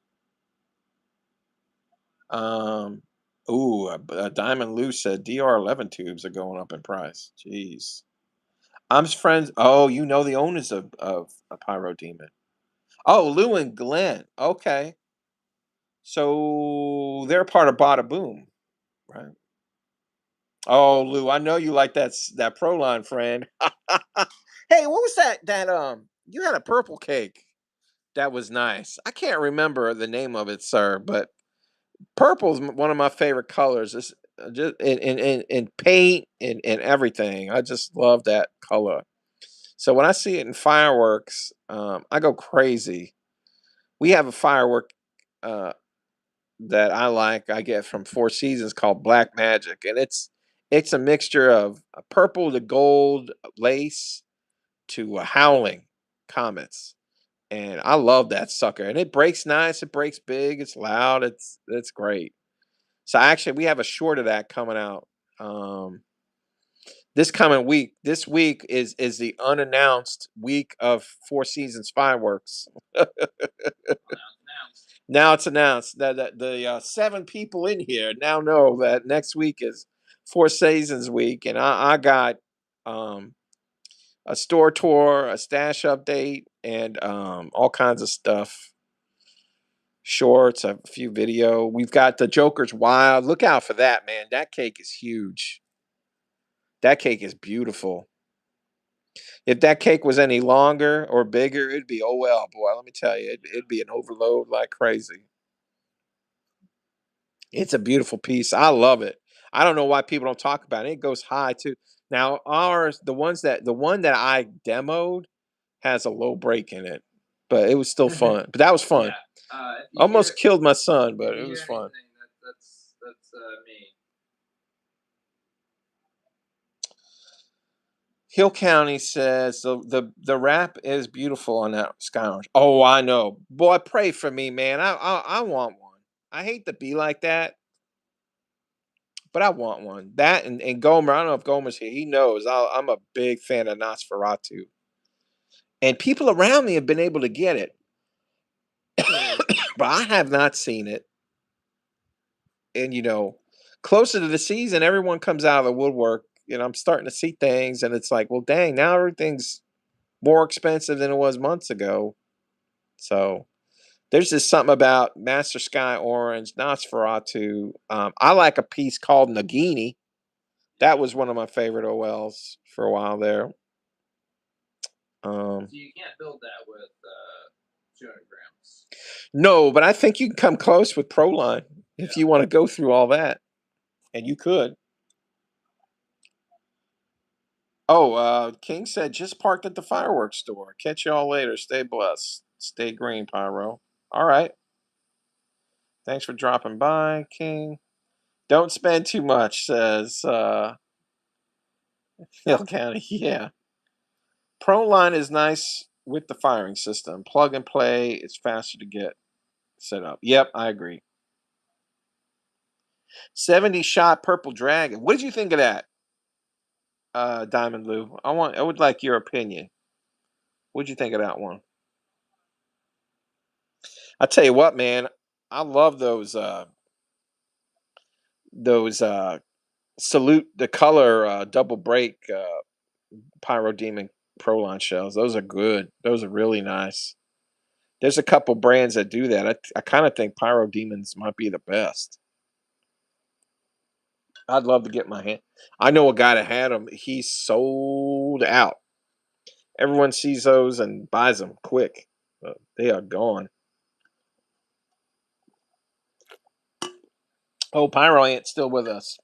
Um, ooh, Diamond Lou said DR11 tubes are going up in price. Jeez. I'm friends. Oh, you know the owners of a Pyro Demon. Oh, Lou and Glenn. Okay. So they're part of Bada Boom, right? Oh, Lou, I know you like that Proline friend. Hey, what was that you had a purple cake that was nice. I can't remember the name of it, sir, but purple's one of my favorite colors. It's just in paint and everything. I just love that color. So when I see it in fireworks, I go crazy. We have a firework uh, that I like. I get from Four Seasons called Black Magic, and it's a mixture of a purple to gold lace to a howling comets, and I love that sucker. And it breaks nice. It breaks big. It's loud. It's great. So actually, we have a short of that coming out this coming week. This week is the unannounced week of Four Seasons fireworks. Now it's announced that the 7 people in here now know that next week is Four Seasons week, and I got um, a store tour, a stash update, and all kinds of stuff. Shorts, a few video. We've got the Joker's Wild. Look out for that, man. That cake is huge. That cake is beautiful. If that cake was any longer or bigger, it'd be oh well, boy. Let me tell you, it'd be an overload like crazy. It's a beautiful piece. I love it. I don't know why people don't talk about it. It goes high too. Now ours, the one that I demoed has a low break in it, but it was still fun. But that was fun.
Yeah. If you
Almost
hear
killed my son,
if
but
you
it
hear
was fun.
anything, that's me.
Hill County says the wrap is beautiful on that Sky Orange. Oh, I know. Boy, pray for me, man. I want one. I hate to be like that, but I want one. That and Gomer. I don't know if Gomer's here. He knows. I'm a big fan of Nosferatu, and people around me have been able to get it, but I have not seen it. And closer to the season, everyone comes out of the woodwork. I'm starting to see things, and it's like, well, dang, now everything's more expensive than it was months ago. So there's just something about Master Sky Orange, Nosferatu. I like a piece called Nagini. That was one of my favorite OLs for a while there.
So you can't build that with 200 grams.
No, but I think you can come close with Proline if
Yeah.
you want to go through all that, and you could. Oh, King said just parked at the fireworks store. Catch y'all later. Stay blessed. Stay green, Pyro. All right. Thanks for dropping by, King. Don't spend too much, says Hill County. Yeah. Proline is nice with the firing system. Plug and play. It's faster to get set up. Yep, I agree. 70 shot purple dragon. What did you think of that, Diamond Lou? I would like your opinion. What'd you think of that one? I tell you what, man, I love those salute the color double break Pyro Demon Proline shells. Those are good. Those are really nice. There's a couple brands that do that. I kind of think Pyro Demons might be the best. I'd love to get my hand. I know a guy that had them. He's sold out. Everyone sees those and buys them quick. They are gone. Oh, Pyro ain't still with us.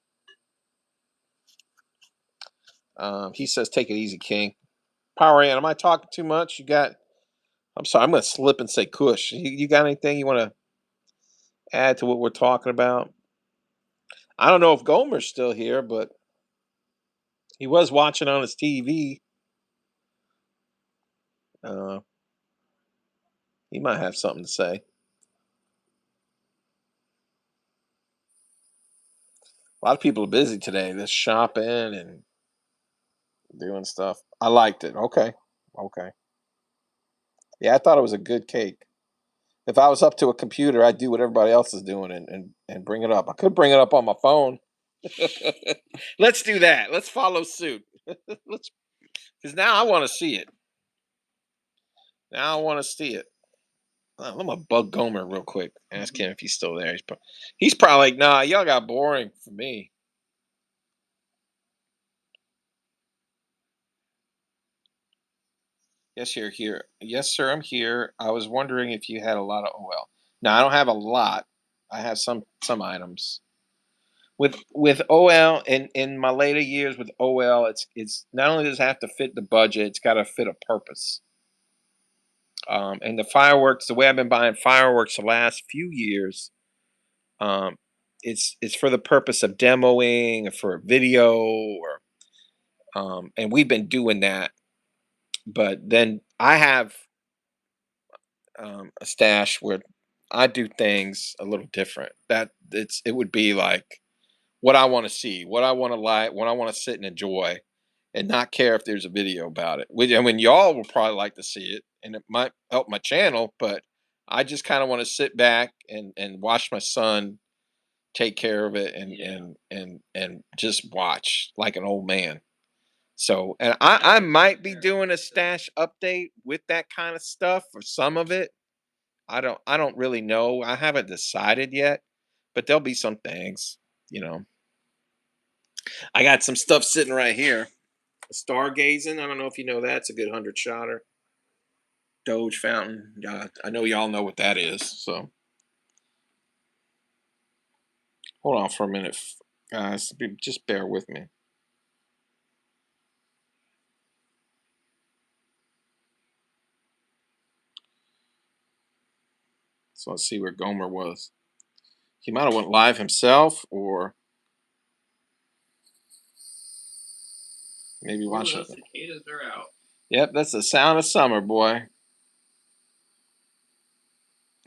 He says, "Take it easy, King." Power Ant, am I talking too much? You got? I'm sorry. I'm gonna slip and say Kush. You got anything you want to add to what we're talking about. I don't know if Gomer's still here, but he was watching on his TV. Uh, he might have something to say. A lot of people are busy today. They're shopping and doing stuff. I liked it. Okay. Okay. Yeah, I thought it was a good cake. If I was up to a computer, I'd do what everybody else is doing and bring it up. I could bring it up on my phone. Let's do that. Let's follow suit. Let's because now I want to see it. Now I want to see it. I'm gonna bug Gomer real quick. Ask him if he's still there. He's probably like, nah, y'all got boring for me. Yes, you're here. Yes, sir, I'm here. I was wondering if you had a lot of OL. No, I don't have a lot. I have some items. With OL in my later years with OL, it's not only does it have to fit the budget, it's got to fit a purpose. And the fireworks, the way I've been buying fireworks the last few years, um, it's for the purpose of demoing, or for a video, or and we've been doing that. But then I have a stash where I do things a little different. It would be like what I want to see, what I want to like, what I want to sit and enjoy, and not care if there's a video about it. I mean, y'all will probably like to see it, and it might help my channel, but I just kind of want to sit back and watch my son take care of it and just watch like an old man. So, and I might be doing a stash update with that kind of stuff for some of it. I don't really know. I haven't decided yet, but there'll be some things, you know. I got some stuff sitting right here. Stargazing. I don't know if you know that. It's a good 100 shotter. Doge fountain. I know y'all know what that is. So hold on for a minute, guys. Just bear with me. So let's see where Gomer was. He might have went live himself, or maybe watch it.
Those cicadas are out.
Yep, that's the sound of summer, boy.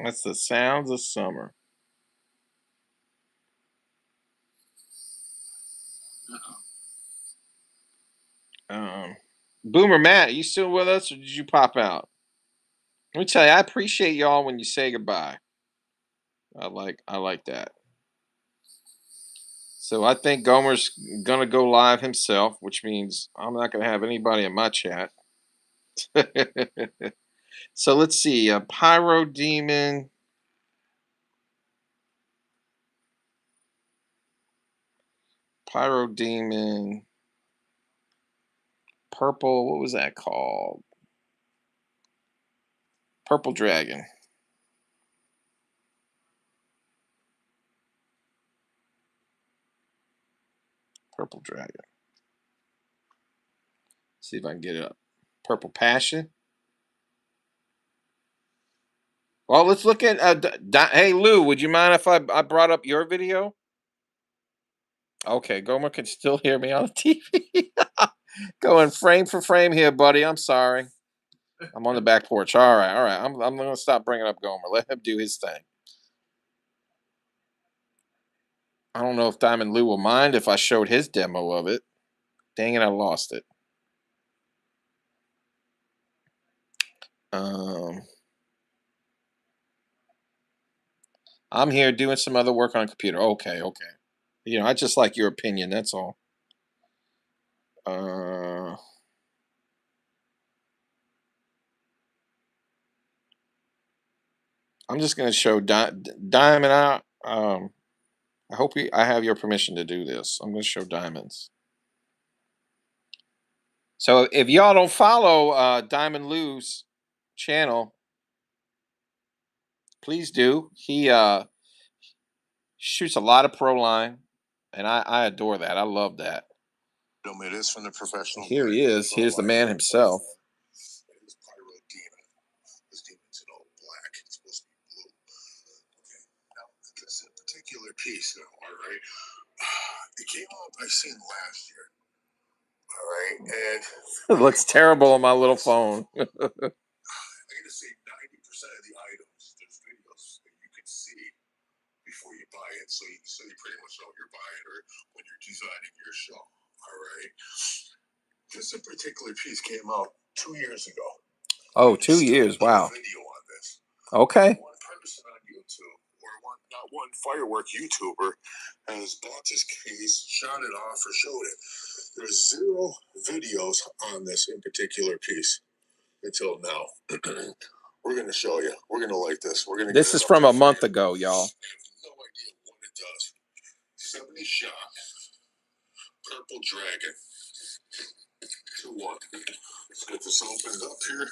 That's the sounds of summer.
Uh-oh.
Boomer Matt, are you still with us, or did you pop out? Let me tell you, I appreciate y'all when you say goodbye. I like that. So I think Gomer's gonna go live himself, which means I'm not gonna have anybody in my chat. So let's see. Pyro Demon, Pyro Demon, Purple. What was that called? Purple Dragon. Purple Dragon. See if I can get it up. Purple Passion. Well, let's look at. Hey Lou, would you mind if I brought up your video? Okay, Gomer can still hear me on the TV. Going frame for frame here, buddy. I'm sorry. I'm on the back porch. All right, all right. I'm gonna stop bringing up Gomer. Let him do his thing. I don't know if Diamond Lou will mind if I showed his demo of it. Dang it, I lost it. Um, I'm here doing some other work on a computer. Okay, okay. I just like your opinion. That's all. Uh, I'm just gonna show Diamond out. I hope I have your permission to do this. I'm gonna show diamonds. So if y'all don't follow Diamond Lou's channel, please do. He shoots a lot of pro line, and I adore that. I love that. It is from the professional. Here he is. Here's the man himself.
piece now. All right, it came out I seen last year. All right, and
It looks terrible on my little phone.
I'm gonna say 90% of the items there's videos that you can see before you buy it, so you pretty much know what you're buying or when you're designing your show. All right, this particular piece came out 2 years ago.
Oh, 2 years! Wow.
Video on this.
Okay.
One person on YouTube, or not one firework YouTuber, has bought this case, shot it off, or showed it. There's 0 videos on this in particular piece until now. We're going to show you. We're going to like this. We're going to.
This is from a month ago, y'all.
I have no idea what it does. 70 shot purple dragon. 2-1. Let's get this opened up here.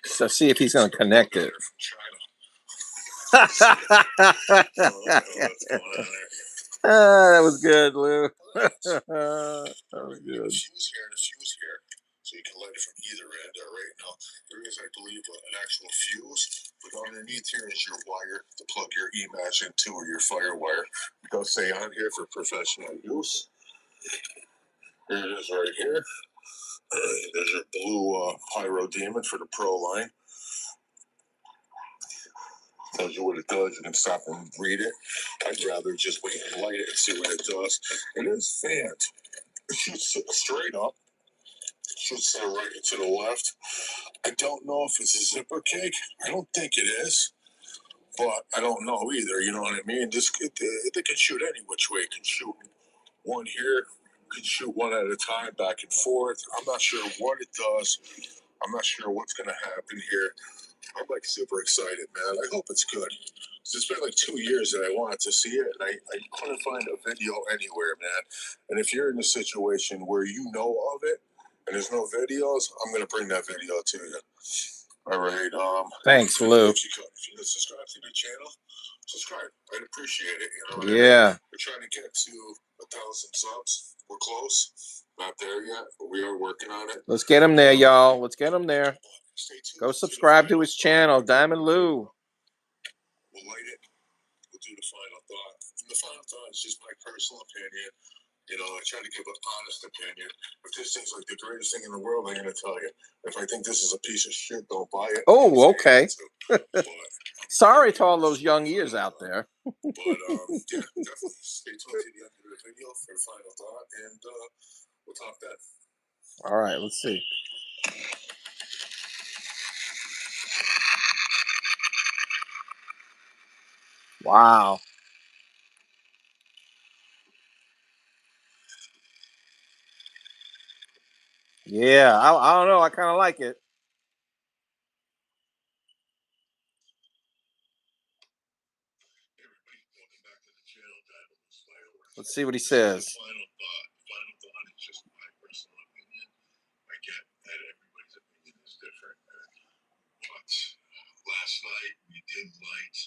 So see if he's going to connect it. That was good, Lou. That was good.
A fuse here and a fuse here, so you can light it from either end. All right, now there is, I believe, an actual fuse, but underneath here is your wire to plug your e-match into, or your fire wire. It does say on here for professional use. Here it is right here. There's your blue Pyro Demon for the Pro line. Tells you what it does. You can stop and read it. I'd rather just wait and light it and see what it does. It is fanned. It shoots straight up. Shoots to the right and to the left. I don't know if it's a zipper cake. I don't think it is. But I don't know either. You know what I mean? They can shoot any which way. It can shoot one here. Can shoot one at a time, back and forth. I'm not sure what it does. I'm not sure what's going to happen here. I'm like super excited, man. I hope it's good. It's been like 2 years that I wanted to see it, and I couldn't find a video anywhere, man. And if you're in a situation where you know of it and there's no videos, I'm gonna bring that video to you. All right.
Thanks, Lou.
If you subscribe to the channel, subscribe. I'd appreciate it. You know.
Yeah.
We're trying to get to 1,000 subs. We're close. Not there yet, but we are working on it.
Let's get him there, y'all. Let's get him there.
Stay tuned.
Go subscribe to his channel, Diamond Lou.
We'll light it. We'll do the final thought. And the final thought is just my personal opinion. You know, I try to give an honest opinion. If this thing's like the greatest thing in the world, I'm going to tell you. If I think this is a piece of shit, don't buy it.
Oh, okay.
But,
sorry to all those young ears out there.
But yeah, definitely stay tuned to the end of the video for the final thought, and we'll talk then.
All right, let's see. Wow. Yeah, I don't know. I kind of like it. Let's see what he says.
Final thought is just my personal opinion. I get that everybody's opinion is different. But last night we did light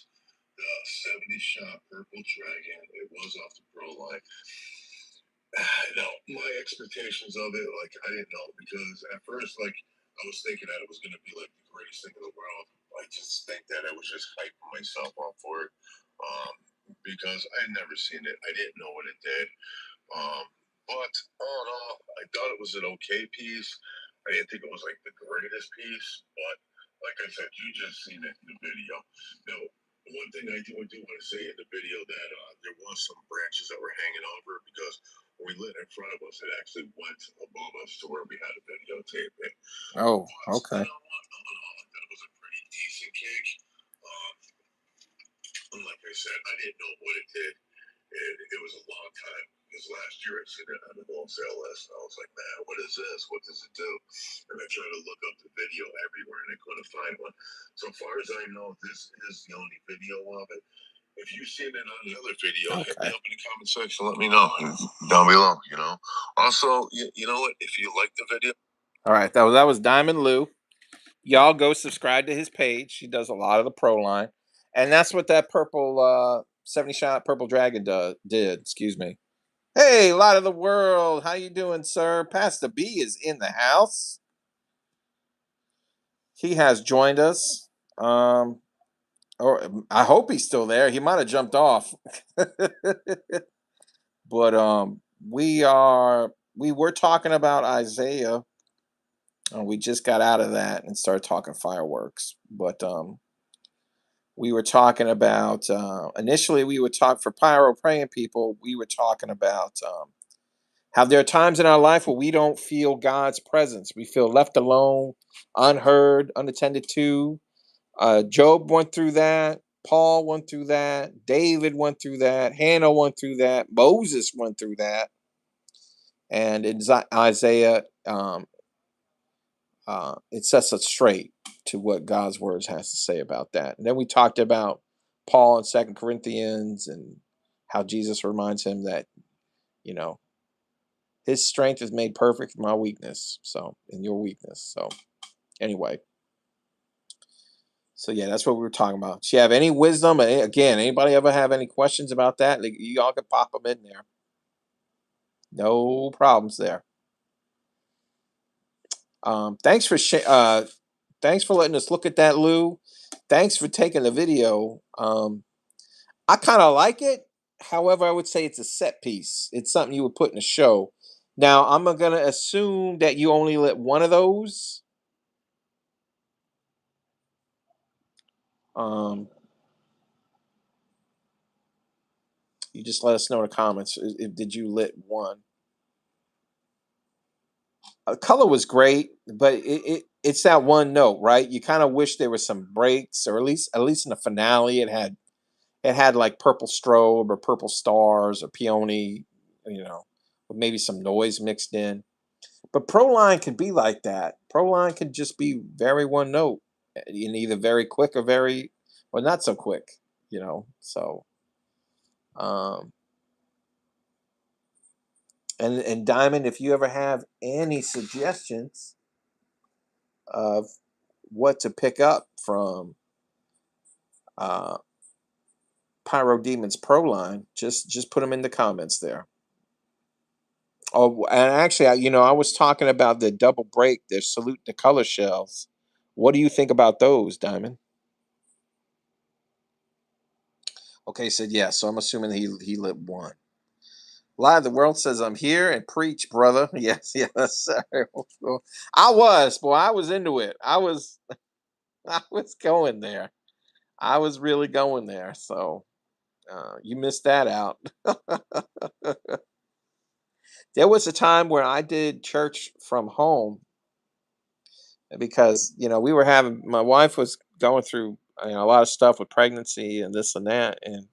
the 70 shot purple dragon. It was off the pro line. Now, my expectations of it, like, I didn't know, because at first, like, I was thinking that it was going to be like the greatest thing in the world. I just think that I was just hyping myself up for it, because I had never seen it. I didn't know what it did. But all in all, I thought it was an okay piece. I didn't think it was like the greatest piece, but like I said, you just seen it in the video. Now, one thing I do want to say in the video that there was some branches that were hanging over, because when we lit in front of us, it actually went above us to where we had to videotape it.
Oh, okay.
That was a pretty decent cake. And like I said, I didn't know what it did. And it was a long time, because last year I seen it on the gold sale list, and I was like, man, what is this? What does it do? And I tried to look up the video everywhere, and I couldn't find one. So far as I know, this is the only video of it. If you've seen it on another video, hit me up in the comment section. Let me know down below. You know. Also, you know what? If you like the video,
all right, that was Diamond Lou. Y'all go subscribe to his page. He does a lot of the pro line, and that's what that purple 70 shot purple dragon did. Excuse me. Hey, Light of the World, how you doing, sir? Pastor B is in the house. He has joined us. Or I hope he's still there. He might have jumped off. But we were talking about Isaiah. We just got out of that and started talking fireworks. But we were talking about initially we would talk for Pyro praying people. We were talking about how there are times in our life where we don't feel God's presence. We feel left alone, unheard, unattended to. Job went through that. Paul went through that. David went through that. Hannah went through that. Moses went through that. And in Isaiah, it sets us straight to what God's words has to say about that. And then we talked about Paul in Second Corinthians and how Jesus reminds him that, you know, his strength is made perfect in my weakness. So in your weakness. So anyway. So yeah, that's what we were talking about. Do you have any wisdom? Again, anybody ever have any questions about that? Like, you all can pop them in there. No problems there. Thanks for letting us look at that, Lou. Thanks for taking the video. I kind of like it. However, I would say it's a set piece. It's something you would put in a show. Now, I'm gonna assume that you only lit one of those. Um, you just let us know in the comments if did you lit one. Color was great, but it's that one note, right? You kind of wish there was some breaks, or at least in the finale, it had like purple strobe or purple stars or peony, with maybe some noise mixed in. But Proline could be like that. Proline could just be very one note, in either very quick or not so quick. So um, and Diamond, if you ever have any suggestions of what to pick up from uh, Pyro Demons Proline, just put them in the comments there. Oh, and actually, I was talking about the double break, the salute the color shells. What do you think about those, Diamond? Okay, said yeah. So I'm assuming he lit one. Live, the world says I'm here and preach, brother. Yes, yes, sir. I was, boy. I was into it. I was going there. I was really going there. So you missed that out. There was a time where I did church from home because we were having my wife was going through a lot of stuff with pregnancy and this and that, and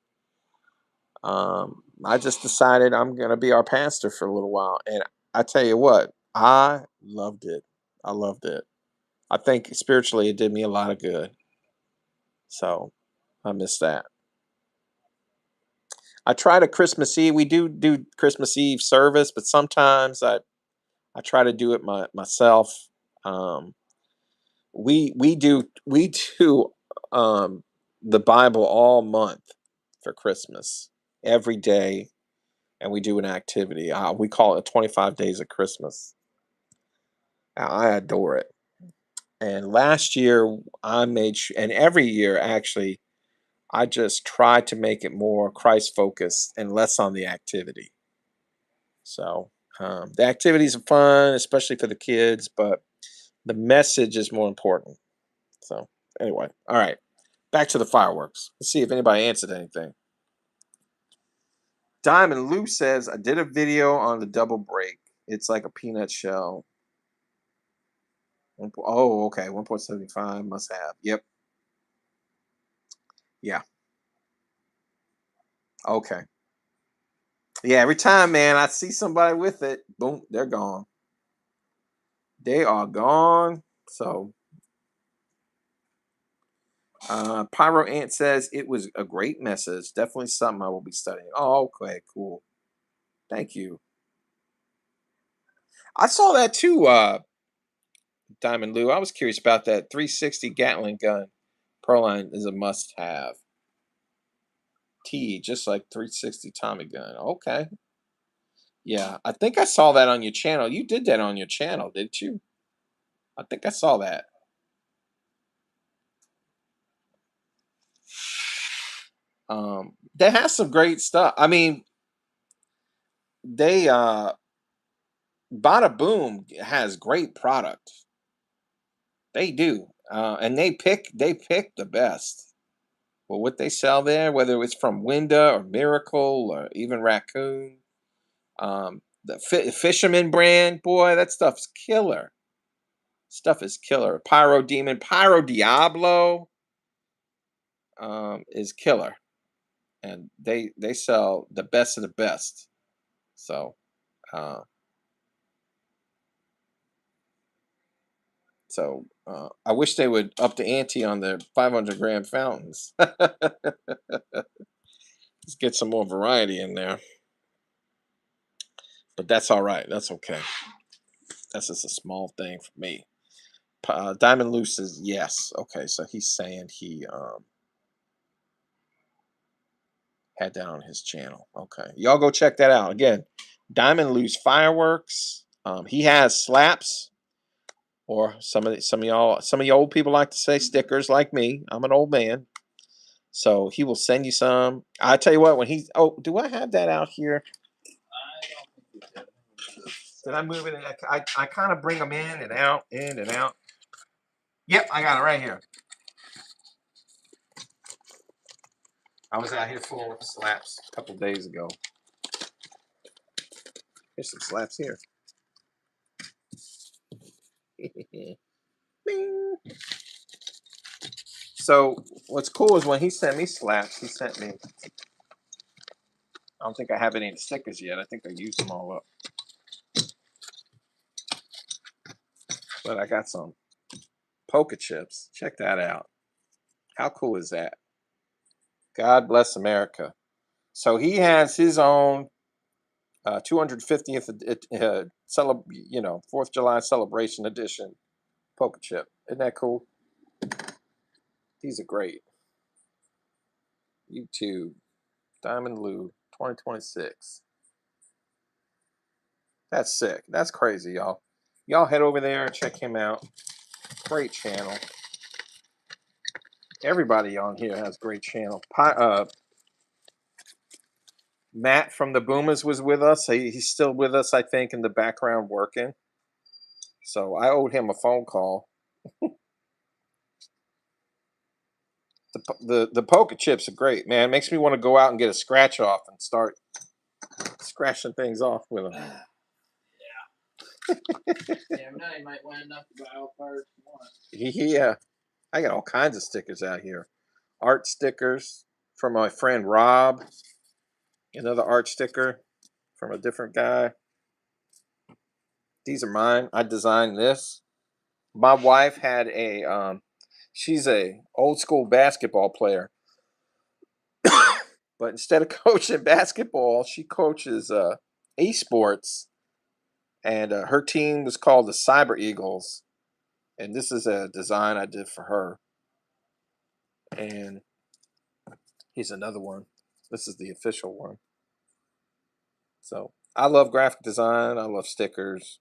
I just decided I'm gonna be our pastor for a little while, and I tell you what, I loved it. I loved it. I think spiritually it did me a lot of good. So I miss that. I try to Christmas Eve. We do Christmas Eve service, but sometimes I try to do it myself. Um, we do um, the Bible all month for Christmas, every day, and we do an activity. We call it 25 Days of Christmas. I adore it. And last year and every year actually, I just try to make it more Christ focused and less on the activity. So the activities are fun, especially for the kids, but the message is more important. So anyway, all right, back to the fireworks. Let's see if anybody answered anything. Diamond Lou says I did a video on the double break. It's like a peanut shell. Oh, okay. 1.75 must have. Yep. Yeah. Okay. Yeah. Every time, man, I see somebody with it, boom, they're gone. They are gone. So, Pyro Ant says it was a great message. Definitely something I will be studying. Oh, okay. Cool. Thank you. I saw that too, Diamond Lou. I was curious about that 360 Gatling gun. Proline is a must have. Just like 360 Tommy gun. Okay. Yeah, I think I saw that on your channel. You did that on your channel, didn't you? I think I saw that. They have some great stuff. I mean, they Bada Boom has great product. They do, and they pick the best. Well, what they sell there, whether it's from Winda or Miracle or even Raccoon, the Fisherman brand, boy, that stuff's killer. Stuff is killer. Pyro Demon, Pyro Diablo, is killer, and they sell the best of the best. So, uh, I wish they would up the ante on their 500-gram fountains. Let's get some more variety in there. But that's all right. That's okay. That's just a small thing for me. Diamond Loose is yes. Okay, so he's saying he had that on his channel. Okay, y'all go check that out. Again, Diamond Loose Fireworks. He has slaps, or some of you old people like to say stickers. Like me, I'm an old man, so he will send you some. I tell you what, when he's do I have that out here?
I don't think you did.
Did I move it? I kind of bring them in and out, in and out. Yep, I got it right here. I was out here full of slaps a couple days ago. Here's some slaps here. Bing. So what's cool is when he sent me slaps, he sent me. I don't think I have any stickers yet. I think I used them all up. But I got some poker chips. Check that out. How cool is that? God bless America. So he has his own 250th, 4th of July celebration edition poker chip. Isn't that cool? These are great. YouTube, Diamond Lou, 2026. That's sick. That's crazy, y'all. Y'all head over there and check him out. Great channel. Everybody on here has great channel. Matt from the Boomers was with us. He's still with us, I think, in the background working. So I owed him a phone call. The poker chips are great, man. It makes me want to go out and get a scratch off and start scratching things off with them.
Yeah, now you might wind up to buy all cards you want.
Yeah, I got all kinds of stickers out here. Art stickers from my friend Rob. Another art sticker from a different guy. These are mine. I designed this. My wife had she's a old school basketball player. But instead of coaching basketball, she coaches esports, and her team was called the Cyber Eagles. And this is a design I did for her. And here's another one. This is the official one. So I love graphic design. I love stickers.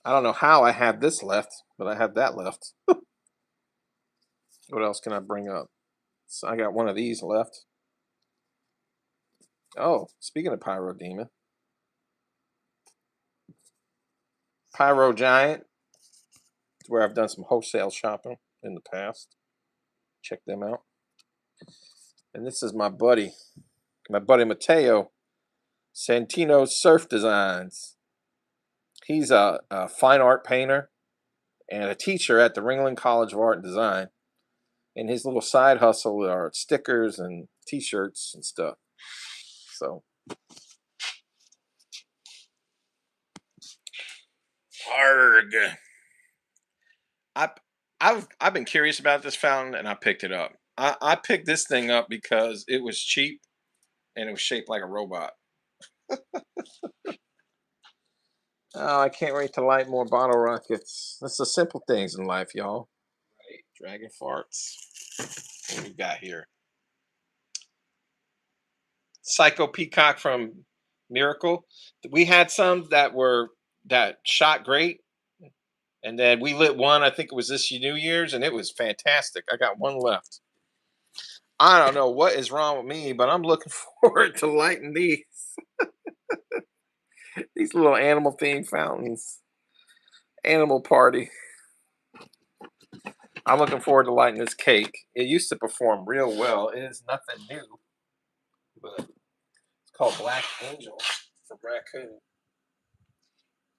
I don't know how I have this left, but I have that left. What else can I bring up? So I got one of these left. Oh, speaking of Pyro Demon, Pyro Giant, where I've done some wholesale shopping in the past. Check them out. And this is my buddy Mateo, Santino Surf Designs. He's a fine art painter and a teacher at the Ringling College of Art and Design. And his little side hustle are stickers and T-shirts and stuff. So, arg. I I've been curious about this fountain and I picked it up. I picked this thing up because it was cheap and it was shaped like a robot. Oh, I can't wait to light more bottle rockets. That's the simple things in life, y'all. Right? Dragon farts. What we got here? Psycho Peacock from Miracle. We had some that shot great, and then we lit one. I think it was this New Year's, and it was fantastic. I got one left. I don't know what is wrong with me, but I'm looking forward to lighting these little animal themed fountains. Animal party. I'm looking forward to lighting this cake. It used to perform real well. It is nothing new, but it's called Black Angel from Raccoon.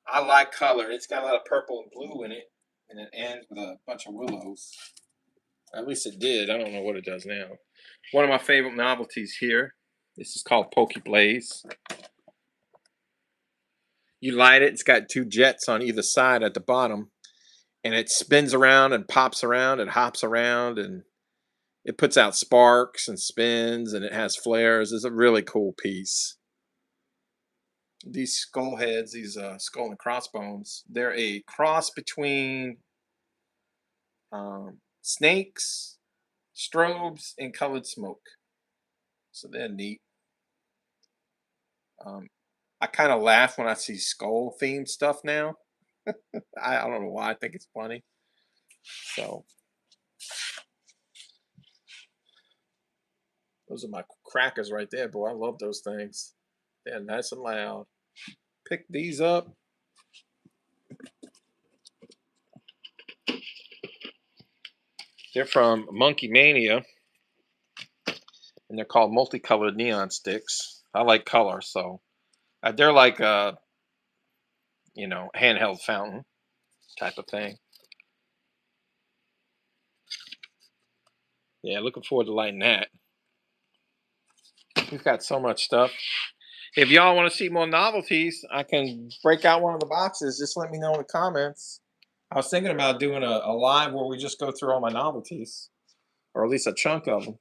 I like color. It's got a lot of purple and blue in it, and it ends with a bunch of willows. At least it did. I don't know what it does now. One of my favorite novelties here. This is called Pokey Blaze. You light it. It's got two jets on either side at the bottom, and it spins around and pops around and hops around, and it puts out sparks and spins, and it has flares. It's a really cool piece. These skull heads, these skull and crossbones, they're a cross between snakes, strobes, and colored smoke. So they're neat. I kind of laugh when I see skull themed stuff now. I don't know why. I think it's funny. So those are my crackers right there, boy. I love those things. They're nice and loud. Pick these up. They're from Monkey Mania, and they're called multicolored neon sticks. I like color, so they're like a handheld fountain type of thing. Yeah, looking forward to lighting that. We've got so much stuff. If y'all want to see more novelties, I can break out one of the boxes. Just let me know in the comments. I was thinking about doing a live where we just go through all my novelties, or at least a chunk of them.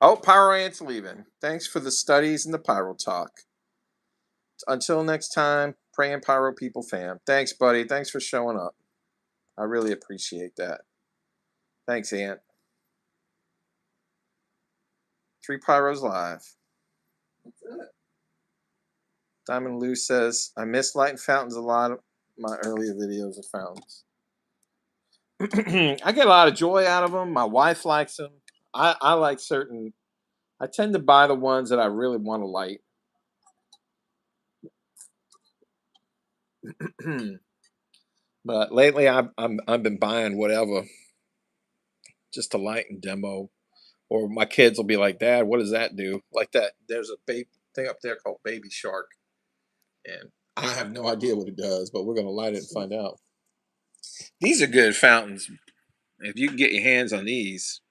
Oh, Pyro Ant's leaving. Thanks for the studies and the Pyro talk. Until next time, praying Pyro people fam. Thanks, buddy. Thanks for showing up. I really appreciate that. Thanks, Ant. 3Pyros live.
That's it.
Diamond Lou says, I miss lighting fountains a lot of my earlier videos of fountains. I get a lot of joy out of them. My wife likes them. I like certain. I tend to buy the ones that I really want to light. But lately, I've been buying whatever just to light and demo. Or my kids will be like, Dad, what does that do? Like that. There's a thing up there called Baby Shark, and I have no idea what it does, but we're gonna light it and find out. These are good fountains. If you can get your hands on these,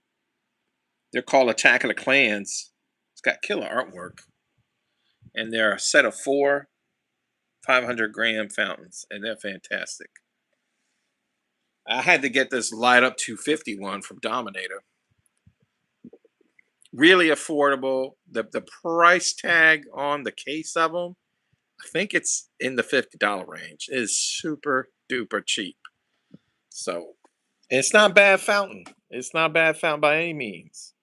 they're called Attack of the Clans. It's got killer artwork, and they're a set of 4 500-gram fountains, and they're fantastic. I had to get this light up 250 one from Dominator. Really affordable. The price tag on the case of them, I think it's in the $50 range. It is super duper cheap. So it's not a bad fountain. It's not a bad fountain by any means.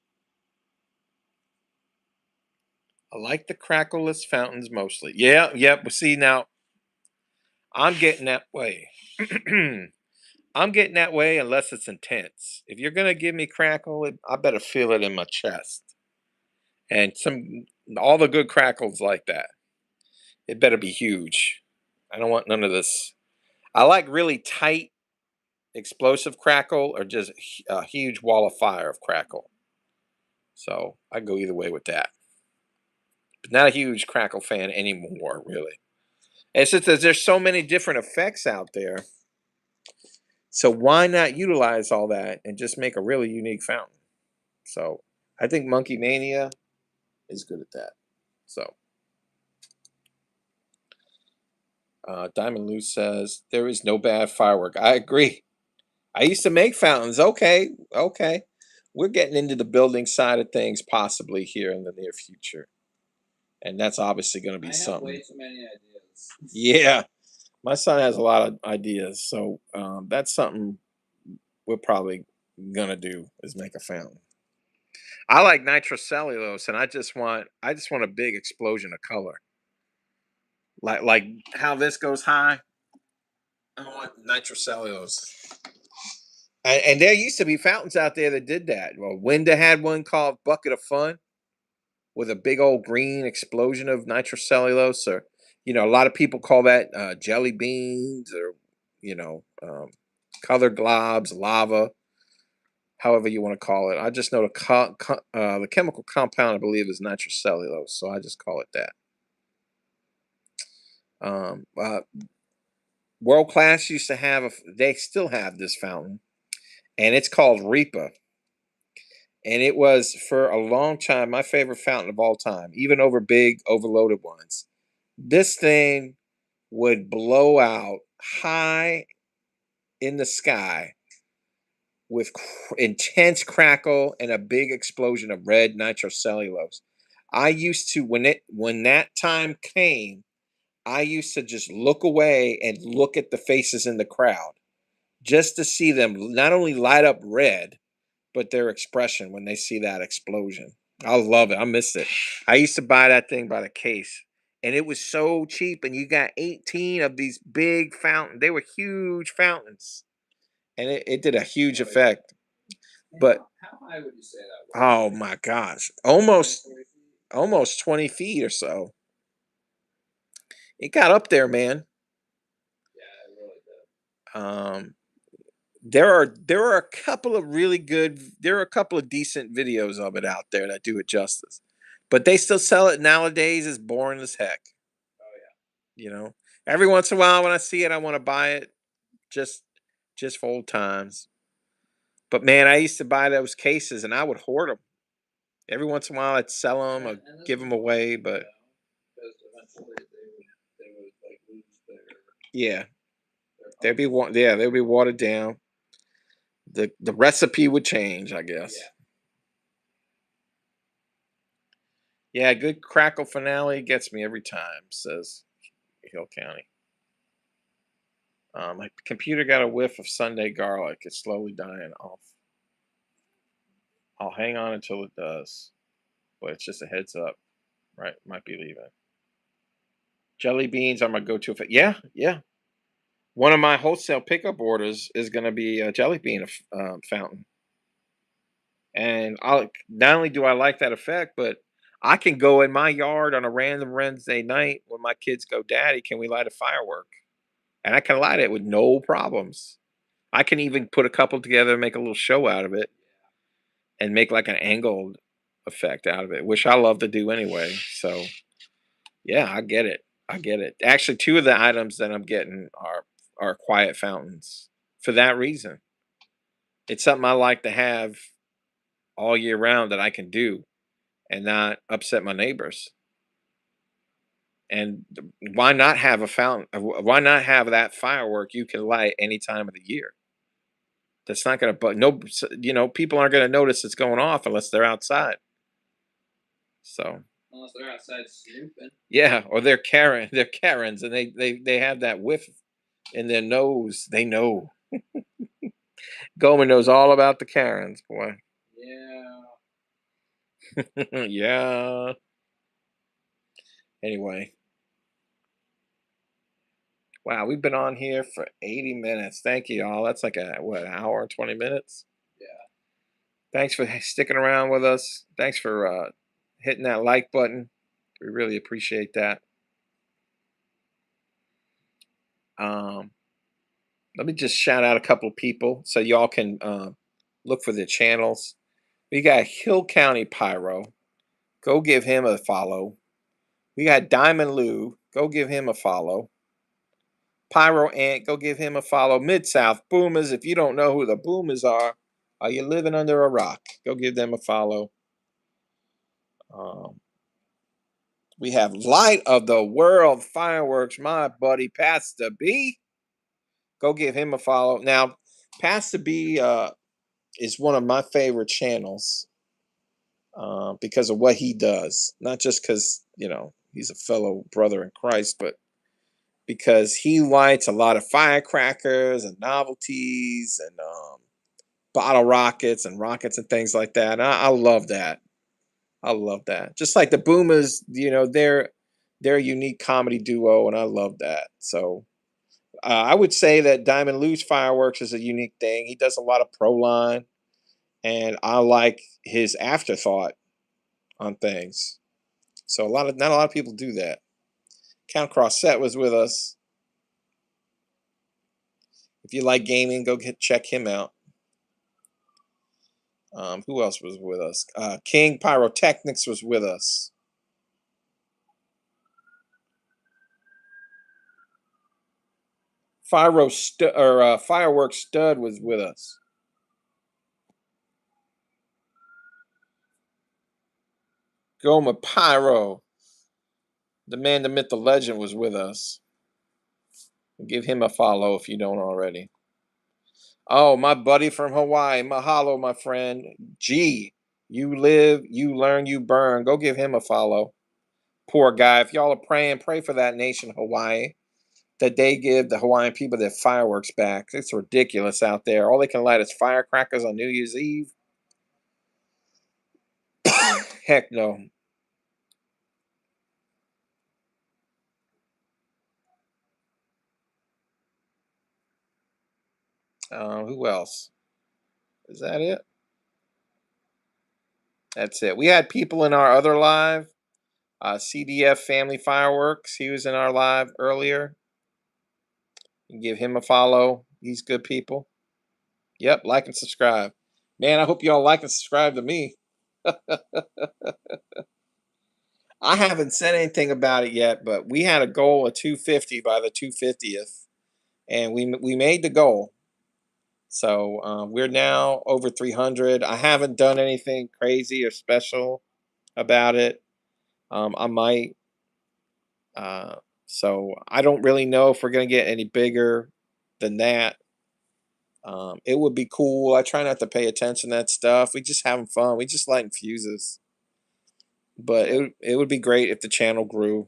I like the crackleless fountains mostly. Yeah. But see now, I'm getting that way. I'm getting that way unless it's intense. If you're gonna give me crackle, I better feel it in my chest. And all the good crackles like that. It better be huge. I don't want none of this. I like really tight, explosive crackle or just a huge wall of fire of crackle. So I go either way with that. But not a huge crackle fan anymore, really. And since there's so many different effects out there, so why not utilize all that and just make a really unique fountain? So I think Monkey Mania is good at that. So Diamond Lou says there is no bad firework. I agree. I used to make fountains. Okay. We're getting into the building side of things possibly here in the near future, and that's obviously going to be
I have
something.
way too many ideas.
Yeah, my son has a lot of ideas, so that's something we're probably gonna do is make a fountain. I like nitrocellulose, and I just want a big explosion of color, like how this goes high. I want nitrocellulose. And there used to be fountains out there that did that. Well, Winda had one called Bucket of Fun with a big old green explosion of nitrocellulose, or a lot of people call that jelly beans, or color globs, lava, however you want to call it. I just know the chemical compound I believe is nitrocellulose, so I just call it that. World Class used to have they still have this fountain, and it's called Reaper. And it was for a long time my favorite fountain of all time, even over big overloaded ones. This thing would blow out high in the sky with intense crackle and a big explosion of red nitrocellulose. I used to when that time came, I used to just look away and look at the faces in the crowd just to see them not only light up red, but their expression when they see that explosion. I love it. I miss it. I used to buy that thing by the case, and it was so cheap. And you got 18 of these big fountains. They were huge fountains, and it did a huge effect. But
how high would you say that
oh
was?
my gosh, almost
40 feet?
almost 20 feet or so. It got up there, man.
Yeah, it really did.
There are a couple of there are a couple of decent videos of it out there that do it justice, but they still sell it nowadays. It's boring as heck.
Oh yeah.
Every once in a while when I see it, I want to buy it just just for old times. But man, I used to buy those cases and I would hoard them. Every once in a while, I'd sell them or
And
give them away. But
because eventually they would like lose
yeah,
their
they'd be watered down. The recipe would change, I guess. Yeah, good crackle finale gets me every time, says Hill County. My computer got a whiff of Sunday garlic. It's slowly dying off. I'll hang on until it does, but it's just a heads up. Right, might be leaving. Jelly beans are my go-to. Yeah, yeah. One of my wholesale pickup orders is going to be a jelly bean fountain, and not only do I like that effect, but I can go in my yard on a random Wednesday night when my kids go, "Daddy, can we light a firework?" And I can light it with no problems. I can even put a couple together and make a little show out of it and make like an angled effect out of it, which I love to do anyway. So yeah, I get it. I get it. Actually, two of the items that I'm getting are quiet fountains for that reason. It's something I like to have all year round that I can do and not upset my neighbors. And why not have a fountain? Why not have that firework you can light any time of the year? That's not going to, but no, people aren't going to notice it's going off unless they're outside. So
unless they're outside snooping.
yeah, or they're Karens, and they have that whiff in their nose. They know. Goldman knows all about the Karens, boy.
Yeah.
Yeah. Anyway. Wow, we've been on here for 80 minutes. Thank you, y'all. That's like an hour and 20 minutes?
Yeah.
Thanks for sticking around with us. Thanks for hitting that like button. We really appreciate that. Let me just shout out a couple of people so y'all can look for the channels. We got Hill County Pyro. Go give him a follow. We got Diamond Lou. Go give him a follow. Pyro Ant. Go give him a follow. Mid South Boomers. If you don't know who the Boomers are you living under a rock? Go give them a follow. We have Light of the World Fireworks. My buddy Pastor B. Go give him a follow. Now, Pastor B is one of my favorite channels because of what he does. Not just because, he's a fellow brother in Christ, but because he lights a lot of firecrackers and novelties and bottle rockets and rockets and things like that. And I love that. I love that. Just like the Boomers, they're a unique comedy duo, and I love that. So I would say that Diamond Lou's fireworks is a unique thing. He does a lot of pro line, and I like his afterthought on things. So not a lot of people do that. Count Crossett was with us. If you like gaming, check him out. Who else was with us? King Pyrotechnics was with us. Fireworks Stud was with us. Goma Pyro, the man, the myth, the legend, was with us. Give him a follow if you don't already. Oh, my buddy from Hawaii, mahalo, my friend. G, you live, you learn, you burn. Go give him a follow. Poor guy. If y'all are praying, pray for that nation, Hawaii, that they give the Hawaiian people their fireworks back. It's ridiculous out there. All they can light is firecrackers on New Year's Eve. Heck no. Who else? Is that it? That's it. We had people in our other live. CDF Family Fireworks. He was in our live earlier. You can give him a follow. He's good people. Yep, like and subscribe. Man, I hope y'all like and subscribe to me. I haven't said anything about it yet, but we had a goal of 250 by the 250th, and we made the goal. So we're now over 300. I haven't done anything crazy or special about it. I might. So I don't really know if we're gonna get any bigger than that. It would be cool. I try not to pay attention to that stuff. We just having fun. We just lighting fuses. But it would be great if the channel grew.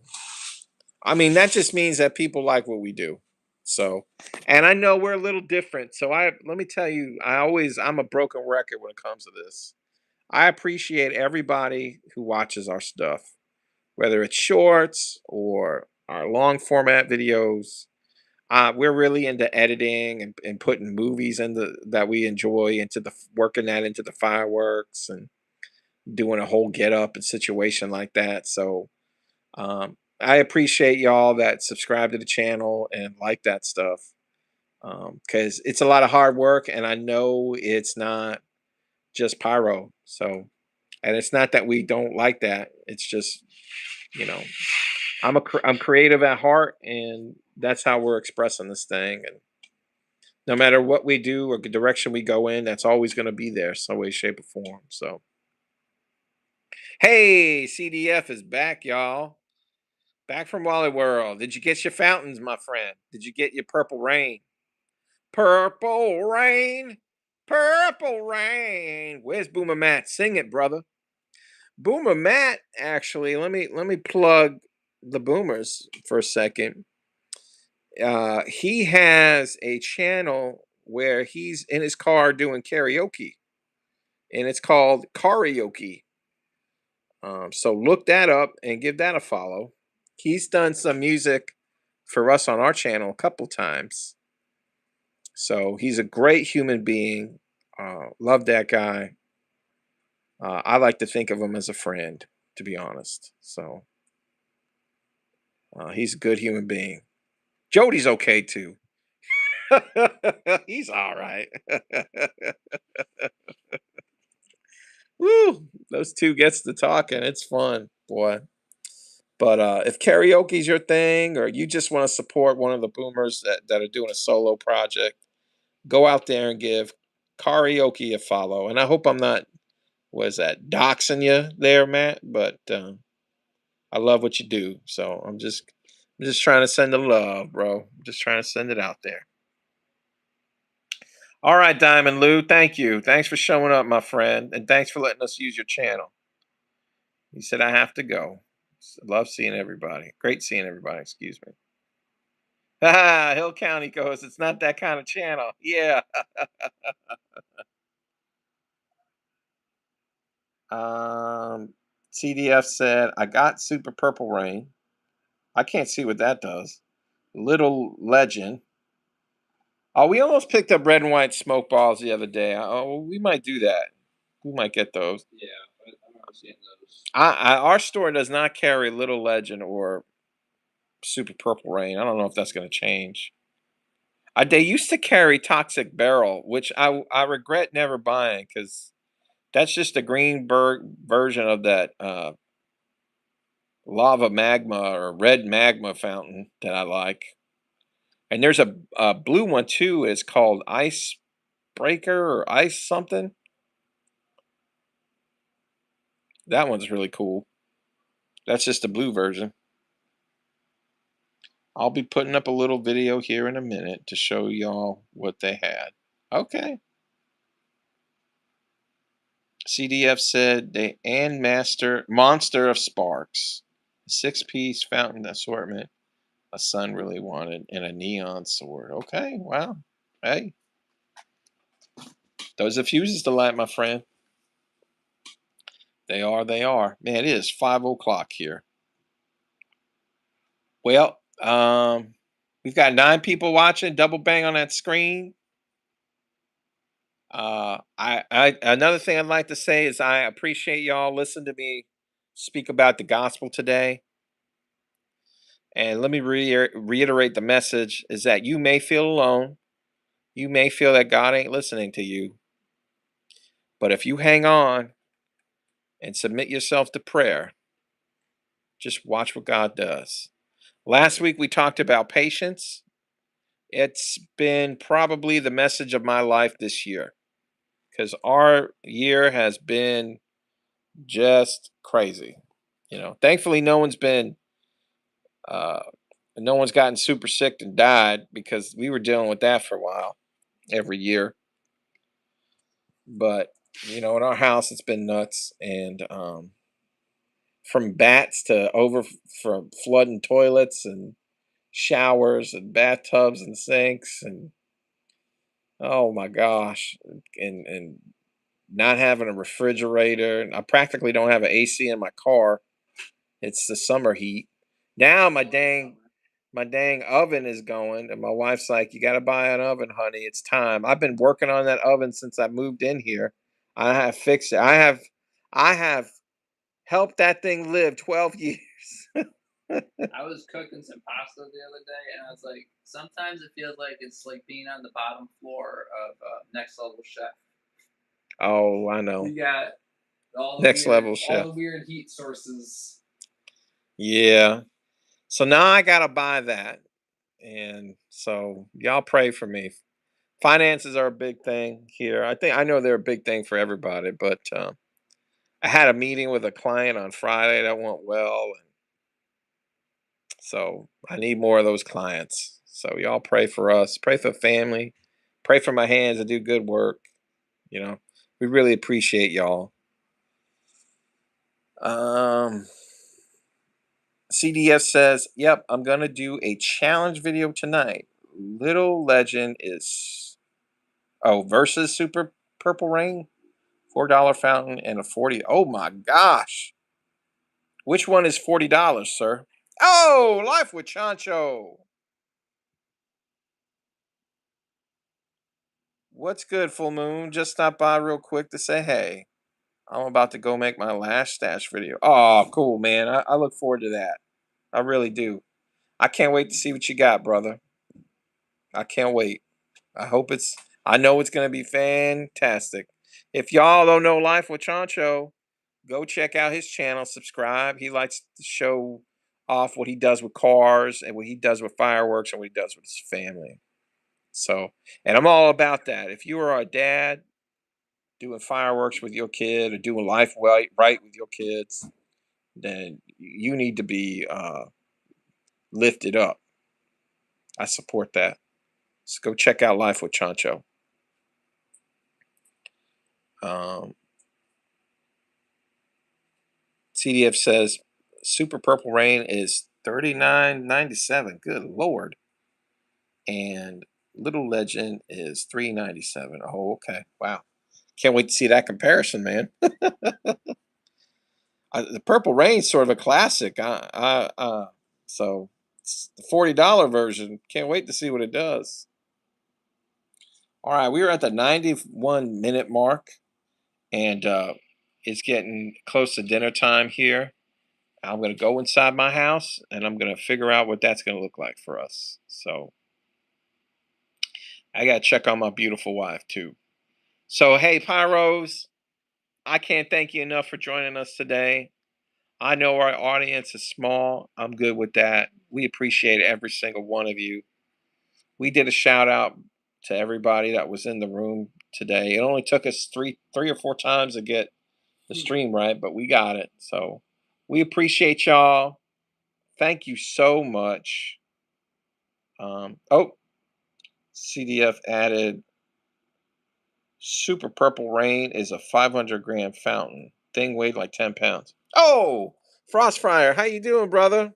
I mean, that just means that people like what we do. So, and I know we're a little different. So let me tell you, I'm a broken record when it comes to this. I appreciate everybody who watches our stuff, whether it's shorts or our long format videos. We're really into editing and putting movies into that we enjoy into working that into the fireworks and doing a whole get up and situation like that. So I appreciate y'all that subscribe to the channel and like that stuff because it's a lot of hard work, and I know it's not just pyro. So, and it's not that we don't like that. It's just, you know, I'm creative at heart, and that's how we're expressing this thing. And no matter what we do or the direction we go in, that's always going to be there, some way, shape, or form. So, hey, CDF is back, y'all. Back from Wally World. Did you get your fountains, my friend? Did you get your purple rain? Purple rain, purple rain. Where's Boomer Matt? Sing it, brother. Boomer Matt, actually, let me plug the Boomers for a second. He has a channel where he's in his car doing karaoke, and it's called Karaoke. So look that up and give that a follow. He's done some music for us on our channel a couple times. So he's a great human being. Love that guy. I like to think of him as a friend, to be honest. So he's a good human being. Jody's okay too. He's all right. Woo! Those two gets to talking. It's fun, boy. But if karaoke's your thing, or you just want to support one of the boomers that are doing a solo project, go out there and give karaoke a follow. And I hope I'm not, was that doxing you there, Matt? But I love what you do. So I'm just trying to send the love, bro. I'm just trying to send it out there. All right, Diamond Lou, thank you. Thanks for showing up, my friend, and thanks for letting us use your channel. He said I have to go. Love seeing everybody. Great seeing everybody. Excuse me. Hill County goes, it's not that kind of channel. Yeah. CDF said, I got Super Purple Rain. I can't see what that does. Little Legend. Oh, we almost picked up red and white smoke balls the other day. Oh, we might do that. We might get those.
Yeah, I remember seeing those.
Our store does not carry Little Legend or Super Purple Rain. I don't know if that's going to change. They used to carry Toxic Barrel, which I regret never buying because that's just a Greenberg version of that lava magma or red magma fountain that I like. And there's a blue one too. It's called Ice Breaker or Ice something. That one's really cool. That's just the blue version. I'll be putting up a little video here in a minute to show y'all what they had. Okay. CDF said they and Monster of Sparks. A 6-piece fountain assortment a son really wanted and a neon sword. Okay, wow. Hey. Those are fuses to light, my friend. They are, they are. Man, it is 5 o'clock here. Well, we've got 9 people watching. Double bang on that screen. I another thing I'd like to say is I appreciate y'all listening to me speak about the gospel today. And let me reiterate the message is that you may feel alone. You may feel that God ain't listening to you. But if you hang on and submit yourself to prayer, just watch what God does. Last week we talked about patience. It's been probably the message of my life this year because our year has been just crazy. Thankfully, uh, no one's gotten super sick and died because we were dealing with that for a while every year. But in our house, it's been nuts, and from bats to from flooding toilets and showers and bathtubs and sinks and oh my gosh, and not having a refrigerator. And I practically don't have an AC in my car. It's the summer heat. Now my dang oven is going, and my wife's like, "You got to buy an oven, honey. It's time." I've been working on that oven since I moved in here. I have fixed it. I have helped that thing live 12 years.
I was cooking some pasta the other day, and I was like, sometimes it feels like it's like being on the bottom floor of Next Level Chef.
Oh, I know.
You got
Next level chef.
all the weird heat sources.
Yeah. So now I gotta buy that, and so y'all pray for me. Finances are a big thing here. I know they're a big thing for everybody, but I had a meeting with a client on Friday that went well, and so I need more of those clients. So y'all pray for us, pray for family, pray for my hands to do good work. You know, we really appreciate y'all. Um, CDS says, "Yep, I'm gonna do a challenge video tonight. Little Legend is versus Super Purple Rain, $4 fountain and a 40. Oh my gosh, which one is $40, sir? Oh, Life with Chancho. What's good, Full Moon? Just stop by real quick to say hey. I'm about to go make my last stash video. Oh, cool, man. I look forward to that. I really do. I can't wait to see what you got, brother. I can't wait. I know it's going to be fantastic. If y'all don't know Life with Chancho, go check out his channel, subscribe. He likes to show off what he does with cars and what he does with fireworks and what he does with his family. So, and I'm all about that. If you are a dad doing fireworks with your kid or doing life right with your kids, then you need to be lifted up. I support that. So go check out Life with Chancho. Um, CDF says Super Purple Rain is $39.97. Good lord. And Little Legend is $3.97. Oh, okay. Wow. Can't wait to see that comparison, man. The Purple Rain's sort of a classic. So it's the $40 version. Can't wait to see what it does. All right, we are at the 91-minute mark, and it's getting close to dinner time here. I'm gonna go inside my house and I'm gonna figure out what that's gonna look like for us. So I gotta check on my beautiful wife too. So hey, Pyros, I can't thank you enough for joining us today. I know our audience is small. I'm good with that. We appreciate every single one of you. We did a shout out to everybody that was in the room today. It only took us three or four times to get the stream right, but we got it. So we appreciate y'all. Thank you so much. Oh, CDF added Super Purple Rain is a 500-gram fountain. Thing weighed like 10 pounds. Oh, Frostfire, how you doing, brother?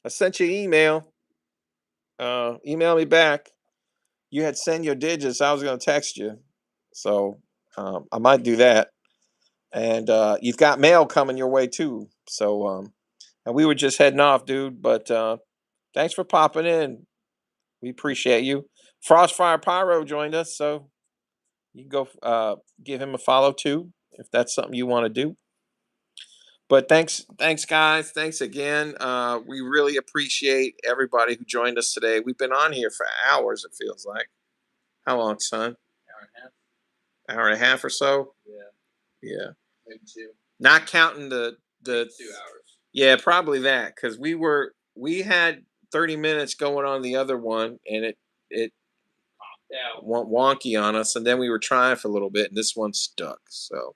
I sent you an email. Email me back. You had sent your digits. I was going to text you. So I might do that. And you've got mail coming your way too. So, and we were just heading off, dude. But thanks for popping in. We appreciate you. Frostfire Pyro joined us. So you can go give him a follow too, if that's something you want to do. But thanks guys. Thanks again. We really appreciate everybody who joined us today. We've been on here for hours, it feels like. How long, son?
Hour and a half.
Hour and a half or so?
Yeah.
Yeah.
Maybe 2.
Not counting the
2 hours.
Yeah, probably that, because we had 30 minutes going on the other one, and it
Popped out.
went wonky on us, and then we were trying for a little bit, and this one stuck. So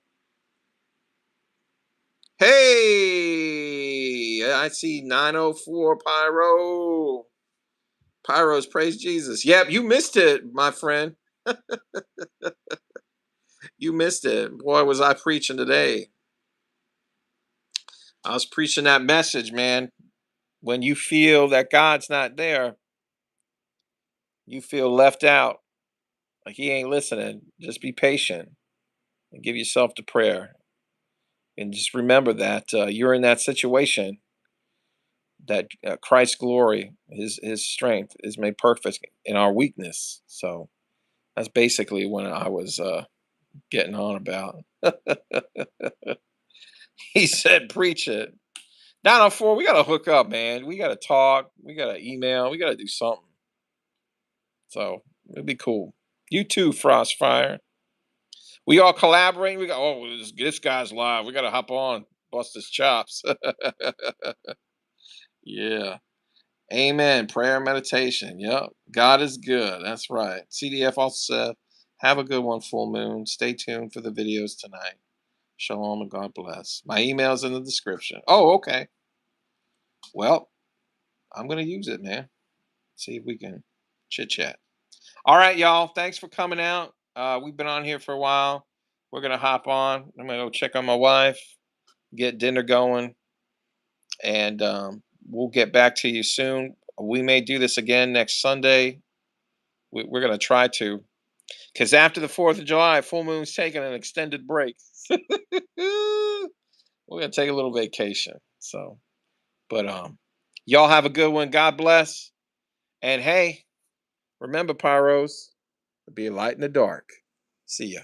hey, I see 904 Pyro. Pyro's praise Jesus. Yep, you missed it, my friend. You missed it. Boy, was I preaching today. I was preaching that message, man. When you feel that God's not there, you feel left out, like he ain't listening. Just be patient and give yourself to prayer. And just remember that you're in that situation, that Christ's glory, his strength is made perfect in our weakness. So that's basically what I was getting on about. He said, preach it. 904, we got to hook up, man. We got to talk. We got to email. We got to do something. So it'd be cool. You too, Frostfire. We all collaborating. We got, oh, this guy's live. We got to hop on, bust his chops. Yeah. Amen. Prayer and meditation. Yep. God is good. That's right. CDF also said, have a good one, Full Moon. Stay tuned for the videos tonight. Shalom and God bless. My email's in the description. Oh, okay. Well, I'm going to use it, man. See if we can chit chat. All right, y'all. Thanks for coming out. We've been on here for a while. We're going to hop on. I'm going to go check on my wife, get dinner going, and we'll get back to you soon. We may do this again next Sunday. We're going to try to, because after the 4th of July, Full Moon's taking an extended break. We're going to take a little vacation. So, but y'all have a good one. God bless. And hey, remember, Pyros, be a light in the dark. See ya.